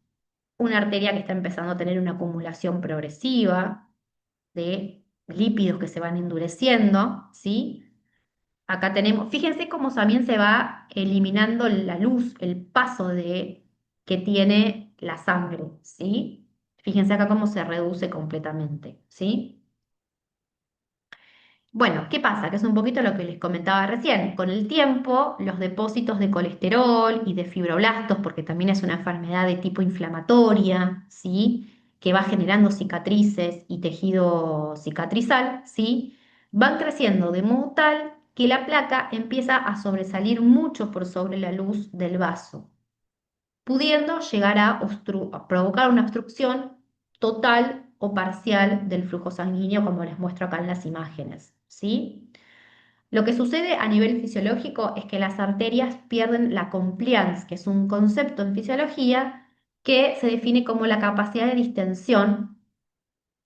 una arteria que está empezando a tener una acumulación progresiva de lípidos que se van endureciendo, ¿sí? Acá tenemos, fíjense cómo también se va eliminando la luz, el paso que tiene la sangre, ¿sí? Fíjense acá cómo se reduce completamente, ¿sí? Bueno, ¿qué pasa? Que es un poquito lo que les comentaba recién. Con el tiempo, los depósitos de colesterol y de fibroblastos, porque también es una enfermedad de tipo inflamatoria, ¿sí? Que va generando cicatrices y tejido cicatrizal, ¿sí? Van creciendo de modo tal que la placa empieza a sobresalir mucho por sobre la luz del vaso, pudiendo llegar a provocar una obstrucción total o parcial del flujo sanguíneo, como les muestro acá en las imágenes, ¿sí? Lo que sucede a nivel fisiológico es que las arterias pierden la compliance, que es un concepto en fisiología que se define como la capacidad de distensión,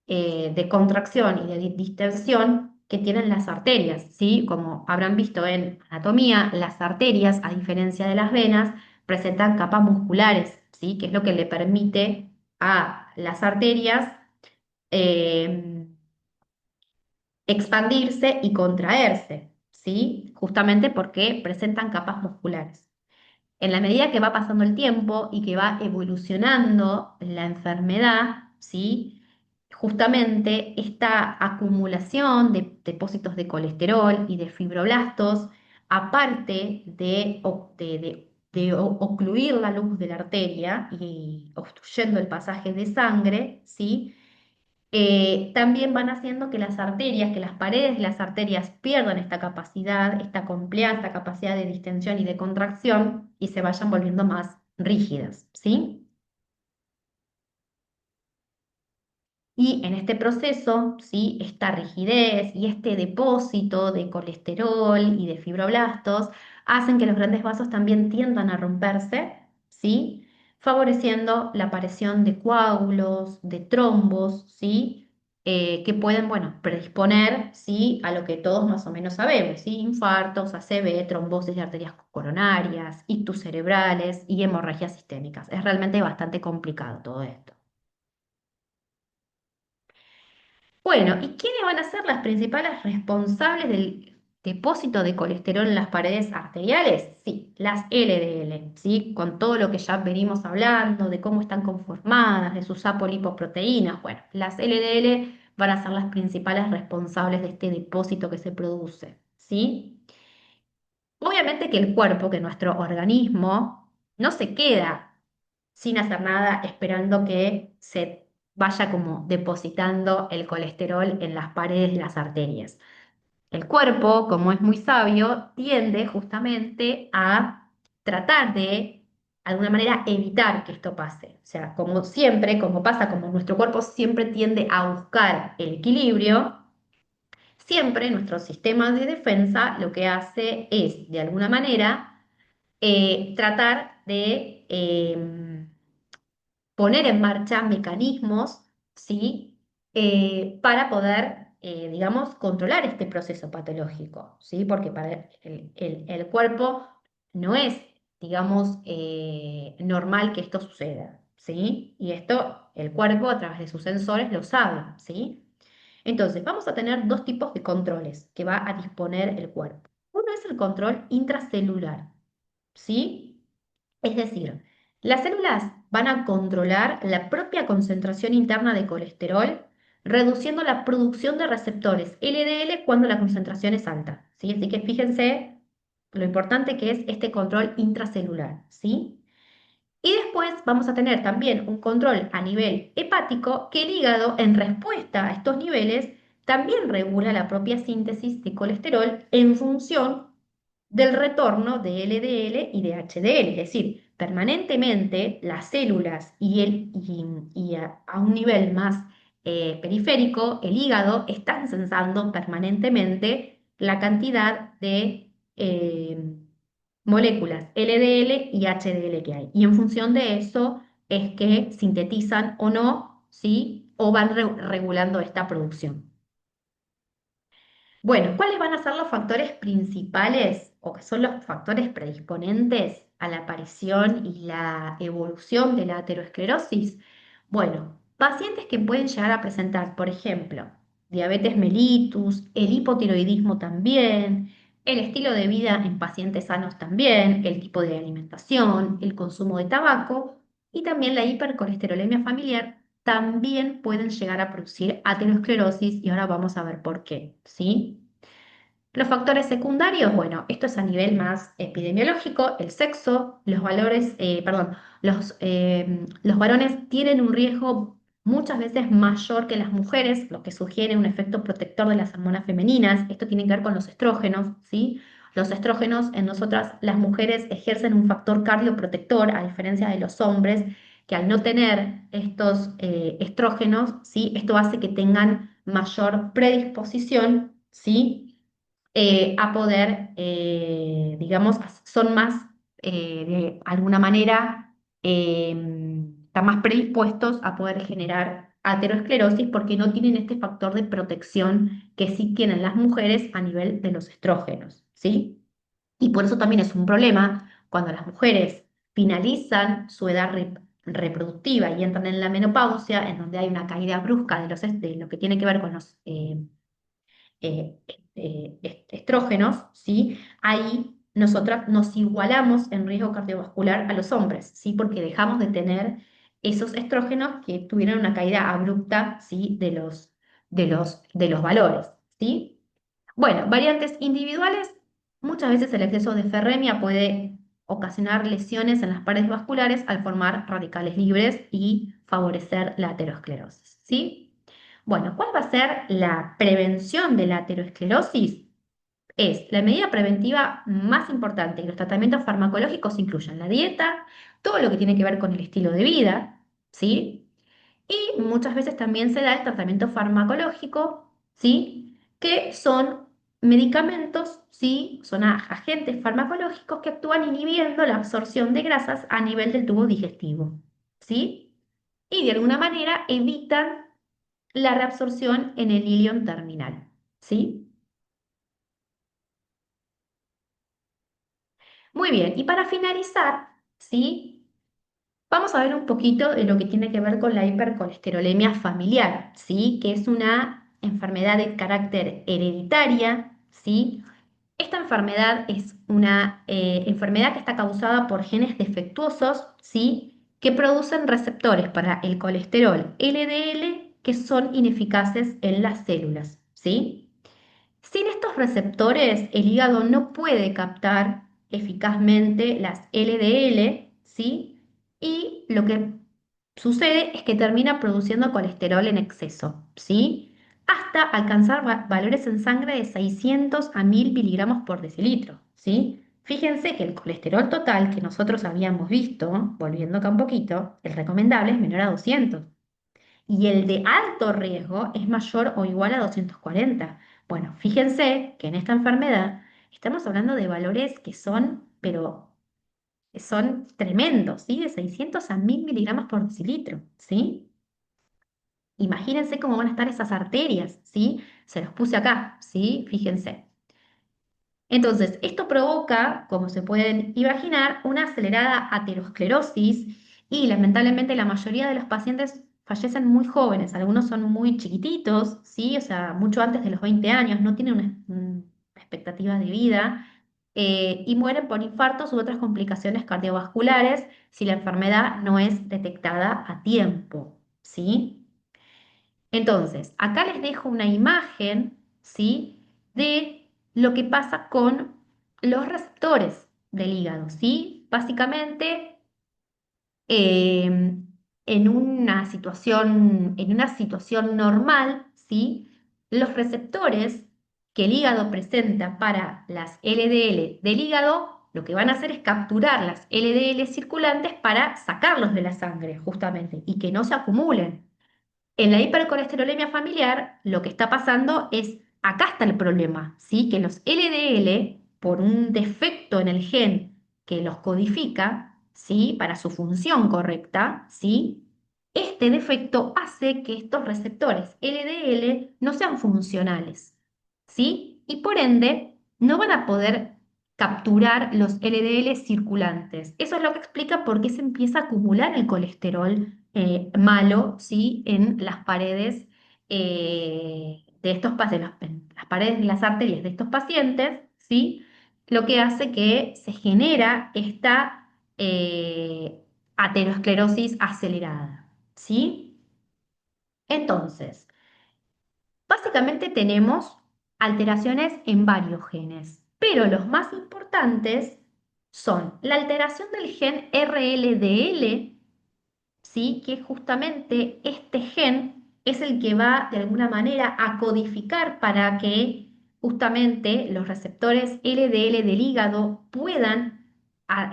de contracción y de distensión que tienen las arterias, ¿sí? Como habrán visto en anatomía, las arterias, a diferencia de las venas, presentan capas musculares, ¿sí? Que es lo que le permite a las arterias eh, expandirse y contraerse, ¿sí? Justamente porque presentan capas musculares. En la medida que va pasando el tiempo y que va evolucionando la enfermedad, ¿sí? Justamente esta acumulación de depósitos de colesterol y de fibroblastos, aparte de ocluir la luz de la arteria y obstruyendo el pasaje de sangre, ¿sí? También van haciendo que las arterias, que las paredes de las arterias pierdan esta capacidad, esta compleja, esta capacidad de distensión y de contracción y se vayan volviendo más rígidas, ¿sí? Y en este proceso, ¿sí? Esta rigidez y este depósito de colesterol y de fibroblastos hacen que los grandes vasos también tiendan a romperse, ¿sí? Favoreciendo la aparición de coágulos, de trombos, ¿sí? Que pueden, bueno, predisponer, ¿sí? A lo que todos más o menos sabemos, ¿sí? Infartos, ACV, trombosis de arterias coronarias, ictus cerebrales y hemorragias sistémicas. Es realmente bastante complicado todo esto. Bueno, ¿y quiénes van a ser las principales responsables del depósito de colesterol en las paredes arteriales? Sí, las LDL, ¿sí? Con todo lo que ya venimos hablando, de cómo están conformadas, de sus apolipoproteínas. Bueno, las LDL van a ser las principales responsables de este depósito que se produce, ¿sí? Obviamente que el cuerpo, que nuestro organismo, no se queda sin hacer nada esperando que se vaya como depositando el colesterol en las paredes de las arterias. El cuerpo, como es muy sabio, tiende justamente a tratar de alguna manera evitar que esto pase. O sea, como siempre, como pasa, como nuestro cuerpo siempre tiende a buscar el equilibrio, siempre nuestro sistema de defensa lo que hace es, de alguna manera, tratar de poner en marcha mecanismos, ¿sí? Para poder, digamos, controlar este proceso patológico, ¿sí? Porque para el cuerpo no es, digamos, normal que esto suceda, ¿sí? Y esto el cuerpo a través de sus sensores lo sabe, ¿sí? Entonces, vamos a tener dos tipos de controles que va a disponer el cuerpo. Uno es el control intracelular, ¿sí? Es decir, las células van a controlar la propia concentración interna de colesterol, reduciendo la producción de receptores LDL cuando la concentración es alta, ¿sí? Así que fíjense lo importante que es este control intracelular, ¿sí? Y después vamos a tener también un control a nivel hepático que el hígado, en respuesta a estos niveles, también regula la propia síntesis de colesterol en función del retorno de LDL y de HDL. Es decir, permanentemente las células y a un nivel más periférico, el hígado, están censando permanentemente la cantidad de moléculas LDL y HDL que hay. Y en función de eso es que sintetizan o no, ¿sí? O van regulando esta producción. Bueno, ¿cuáles van a ser los factores principales o que son los factores predisponentes a la aparición y la evolución de la aterosclerosis? Bueno, pacientes que pueden llegar a presentar, por ejemplo, diabetes mellitus, el hipotiroidismo también, el estilo de vida en pacientes sanos también, el tipo de alimentación, el consumo de tabaco y también la hipercolesterolemia familiar también pueden llegar a producir aterosclerosis y ahora vamos a ver por qué, ¿sí? Los factores secundarios, bueno, esto es a nivel más epidemiológico, el sexo, los valores, perdón, los varones tienen un riesgo muchas veces mayor que las mujeres, lo que sugiere un efecto protector de las hormonas femeninas. Esto tiene que ver con los estrógenos, ¿sí? Los estrógenos en nosotras, las mujeres, ejercen un factor cardioprotector, a diferencia de los hombres, que al no tener estos estrógenos, ¿sí? Esto hace que tengan mayor predisposición, ¿sí? A poder, digamos, son más, de alguna manera, están más predispuestos a poder generar aterosclerosis porque no tienen este factor de protección que sí tienen las mujeres a nivel de los estrógenos, ¿sí? Y por eso también es un problema cuando las mujeres finalizan su edad reproductiva y entran en la menopausia, en donde hay una caída brusca de, de lo que tiene que ver con los estrógenos, ¿sí? Ahí nosotras nos igualamos en riesgo cardiovascular a los hombres, ¿sí? Porque dejamos de tener esos estrógenos que tuvieron una caída abrupta, ¿sí? De los valores, ¿sí? Bueno, variantes individuales. Muchas veces el exceso de ferremia puede ocasionar lesiones en las paredes vasculares al formar radicales libres y favorecer la aterosclerosis, ¿sí? Bueno, ¿cuál va a ser la prevención de la aterosclerosis? Es la medida preventiva más importante y los tratamientos farmacológicos incluyen la dieta, todo lo que tiene que ver con el estilo de vida, ¿sí? Y muchas veces también se da el tratamiento farmacológico, ¿sí? Que son medicamentos, ¿sí? Son agentes farmacológicos que actúan inhibiendo la absorción de grasas a nivel del tubo digestivo, ¿sí? Y de alguna manera evitan la reabsorción en el ilion terminal, ¿sí? Muy bien, y para finalizar, ¿sí? Vamos a ver un poquito de lo que tiene que ver con la hipercolesterolemia familiar, ¿sí? Que es una enfermedad de carácter hereditaria, ¿sí? Esta enfermedad es una enfermedad que está causada por genes defectuosos, ¿sí? Que producen receptores para el colesterol LDL que son ineficaces en las células, ¿sí? Sin estos receptores, el hígado no puede captar eficazmente las LDL, ¿sí? Y lo que sucede es que termina produciendo colesterol en exceso, ¿sí? Hasta alcanzar valores en sangre de 600 a 1000 miligramos por decilitro, ¿sí? Fíjense que el colesterol total que nosotros habíamos visto, volviendo acá un poquito, el recomendable es menor a 200 y el de alto riesgo es mayor o igual a 240. Bueno, fíjense que en esta enfermedad estamos hablando de valores que son, pero son tremendos, ¿sí? De 600 a 1000 miligramos por decilitro, ¿sí? Imagínense cómo van a estar esas arterias, ¿sí? Se los puse acá, ¿sí? Fíjense. Entonces, esto provoca, como se pueden imaginar, una acelerada aterosclerosis y lamentablemente la mayoría de los pacientes fallecen muy jóvenes, algunos son muy chiquititos, ¿sí? O sea, mucho antes de los 20 años, no tienen una expectativa de vida y mueren por infartos u otras complicaciones cardiovasculares si la enfermedad no es detectada a tiempo, ¿sí? Entonces, acá les dejo una imagen, ¿sí? De lo que pasa con los receptores del hígado, ¿sí? Básicamente, en una situación normal, ¿sí? Los receptores que el hígado presenta para las LDL del hígado, lo que van a hacer es capturar las LDL circulantes para sacarlos de la sangre, justamente, y que no se acumulen. En la hipercolesterolemia familiar, lo que está pasando es, acá está el problema, ¿sí? Que los LDL, por un defecto en el gen que los codifica, ¿sí? Para su función correcta, ¿sí? Este defecto hace que estos receptores LDL no sean funcionales, ¿sí? Y por ende, no van a poder capturar los LDL circulantes. Eso es lo que explica por qué se empieza a acumular el colesterol malo, ¿sí? En las paredes de estos pacientes, en las paredes de las arterias de estos pacientes, ¿sí? Lo que hace que se genera esta aterosclerosis acelerada, ¿sí? Entonces, básicamente tenemos alteraciones en varios genes, pero los más importantes son la alteración del gen RLDL, ¿sí? Que justamente este gen es el que va de alguna manera a codificar para que justamente los receptores LDL del hígado puedan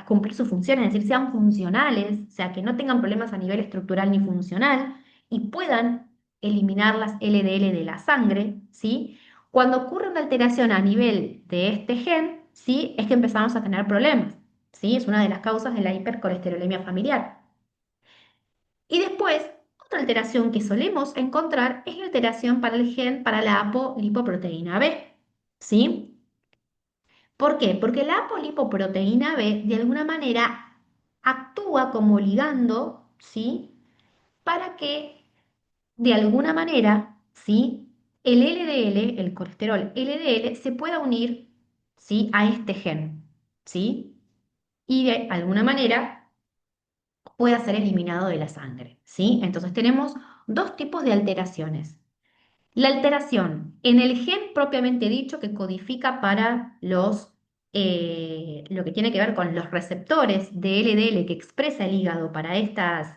cumplir sus funciones, es decir, sean funcionales, o sea, que no tengan problemas a nivel estructural ni funcional y puedan eliminar las LDL de la sangre, ¿sí? Cuando ocurre una alteración a nivel de este gen, ¿sí? Es que empezamos a tener problemas, ¿sí? Es una de las causas de la hipercolesterolemia familiar. Y después, otra alteración que solemos encontrar es la alteración para el gen para la apolipoproteína B. ¿Sí? ¿Por qué? Porque la apolipoproteína B de alguna manera actúa como ligando, ¿sí? Para que de alguna manera, ¿sí? El LDL, el colesterol LDL, se pueda unir, ¿sí? A este gen, ¿sí? Y de alguna manera pueda ser eliminado de la sangre, ¿sí? Entonces tenemos dos tipos de alteraciones. La alteración en el gen propiamente dicho que codifica para lo que tiene que ver con los receptores de LDL que expresa el hígado para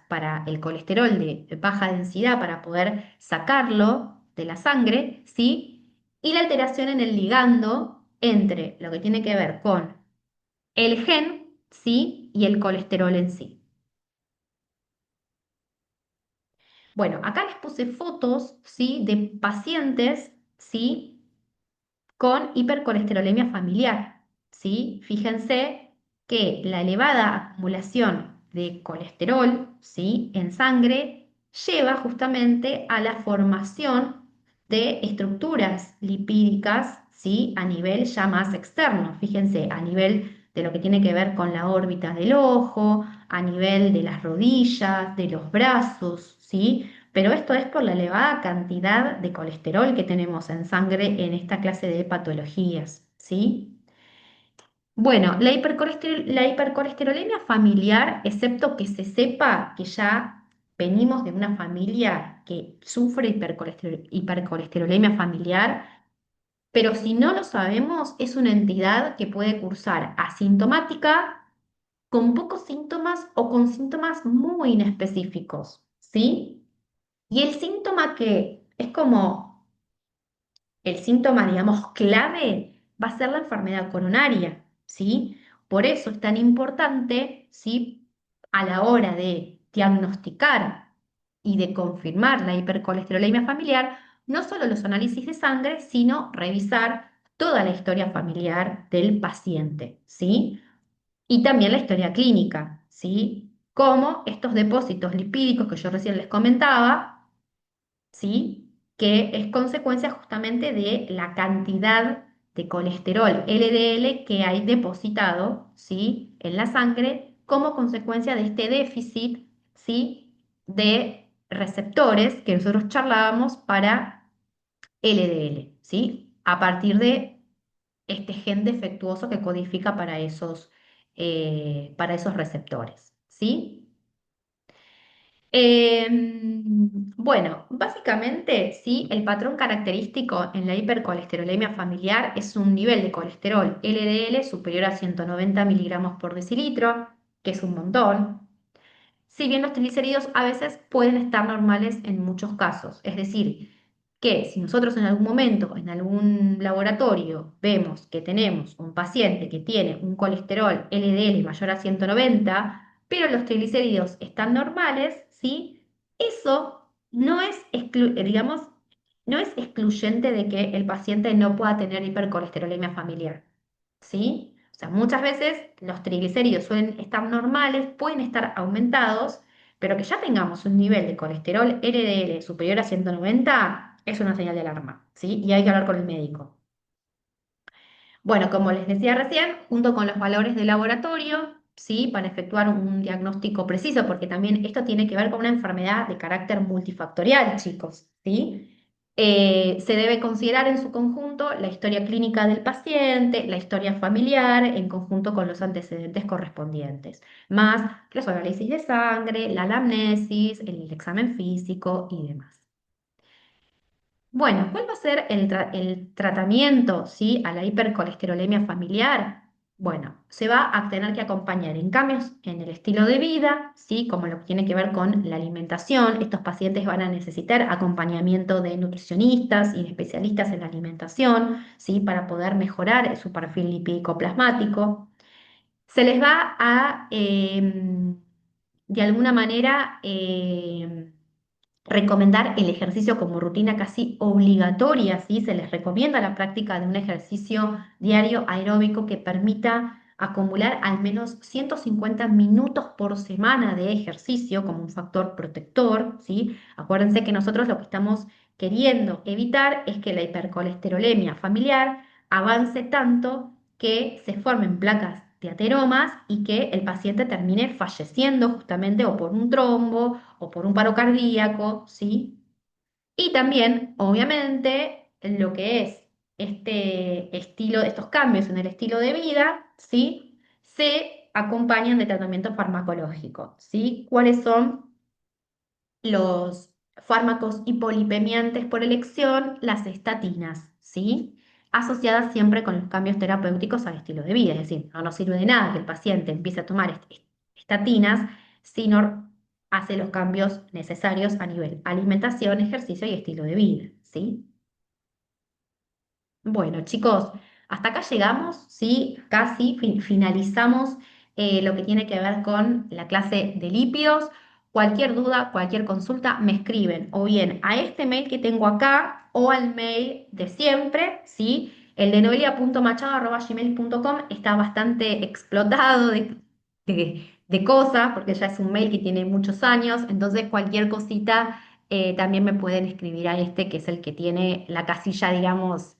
para el colesterol de baja densidad para poder sacarlo de la sangre, ¿sí? Y la alteración en el ligando entre lo que tiene que ver con el gen, ¿sí? Y el colesterol en sí. Bueno, acá les puse fotos, ¿sí? De pacientes, ¿sí? Con hipercolesterolemia familiar, ¿sí? Fíjense que la elevada acumulación de colesterol, ¿sí? En sangre lleva justamente a la formación de estructuras lipídicas, ¿sí? A nivel ya más externo. Fíjense, a nivel de lo que tiene que ver con la órbita del ojo, a nivel de las rodillas, de los brazos, ¿sí? Pero esto es por la elevada cantidad de colesterol que tenemos en sangre en esta clase de patologías, ¿sí? Bueno, la hipercolesterolemia familiar, excepto que se sepa que ya venimos de una familia que sufre hipercolesterolemia familiar, pero si no lo sabemos, es una entidad que puede cursar asintomática, con pocos síntomas o con síntomas muy inespecíficos, ¿sí? Y el síntoma que es como el síntoma, digamos, clave va a ser la enfermedad coronaria, ¿sí? Por eso es tan importante, ¿sí? A la hora de diagnosticar y de confirmar la hipercolesterolemia familiar, no solo los análisis de sangre, sino revisar toda la historia familiar del paciente, ¿sí? Y también la historia clínica, ¿sí? Como estos depósitos lipídicos que yo recién les comentaba, ¿sí? Que es consecuencia justamente de la cantidad de colesterol LDL que hay depositado, ¿sí? En la sangre como consecuencia de este déficit, ¿sí? De receptores que nosotros charlábamos para LDL, ¿sí? A partir de este gen defectuoso que codifica para esos receptores, ¿sí? Bueno, básicamente, sí, el patrón característico en la hipercolesterolemia familiar es un nivel de colesterol LDL superior a 190 miligramos por decilitro, que es un montón. Si bien los triglicéridos a veces pueden estar normales en muchos casos, es decir, que si nosotros en algún momento, en algún laboratorio, vemos que tenemos un paciente que tiene un colesterol LDL mayor a 190, pero los triglicéridos están normales, ¿sí? Eso no es, digamos, no es excluyente de que el paciente no pueda tener hipercolesterolemia familiar, ¿sí? O sea, muchas veces los triglicéridos suelen estar normales, pueden estar aumentados, pero que ya tengamos un nivel de colesterol LDL superior a 190 es una señal de alarma, ¿sí? Y hay que hablar con el médico. Bueno, como les decía recién, junto con los valores de laboratorio, ¿sí? Para efectuar un diagnóstico preciso, porque también esto tiene que ver con una enfermedad de carácter multifactorial, chicos, ¿sí? Se debe considerar en su conjunto la historia clínica del paciente, la historia familiar, en conjunto con los antecedentes correspondientes, más los análisis de sangre, la anamnesis, el examen físico y demás. Bueno, ¿cuál va a ser el tratamiento, ¿sí? A la hipercolesterolemia familiar? Bueno, se va a tener que acompañar en cambios en el estilo de vida, ¿sí? Como lo que tiene que ver con la alimentación. Estos pacientes van a necesitar acompañamiento de nutricionistas y de especialistas en la alimentación, ¿sí? Para poder mejorar su perfil lipídico plasmático. Se les va a, de alguna manera, recomendar el ejercicio como rutina casi obligatoria, ¿sí? Se les recomienda la práctica de un ejercicio diario aeróbico que permita acumular al menos 150 minutos por semana de ejercicio como un factor protector, ¿sí? Acuérdense que nosotros lo que estamos queriendo evitar es que la hipercolesterolemia familiar avance tanto que se formen placas de ateromas y que el paciente termine falleciendo justamente o por un trombo o por un paro cardíaco, ¿sí? Y también, obviamente, lo que es este estilo, estos cambios en el estilo de vida, ¿sí? Se acompañan de tratamiento farmacológico, ¿sí? ¿Cuáles son los fármacos hipolipemiantes por elección? Las estatinas, ¿sí? Asociadas siempre con los cambios terapéuticos al estilo de vida. Es decir, no nos sirve de nada que el paciente empiece a tomar estatinas si no hace los cambios necesarios a nivel alimentación, ejercicio y estilo de vida, ¿sí? Bueno, chicos, hasta acá llegamos, ¿sí? Casi finalizamos lo que tiene que ver con la clase de lípidos. Cualquier duda, cualquier consulta, me escriben o bien a este mail que tengo acá o al mail de siempre, ¿sí? El de noelia.machado@gmail.com está bastante explotado de cosas porque ya es un mail que tiene muchos años, entonces cualquier cosita también me pueden escribir a este, que es el que tiene la casilla, digamos,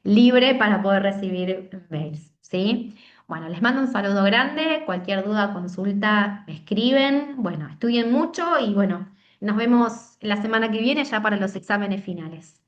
libre para poder recibir mails, ¿sí? Bueno, les mando un saludo grande. Cualquier duda, consulta, me escriben. Bueno, estudien mucho y bueno, nos vemos la semana que viene ya para los exámenes finales.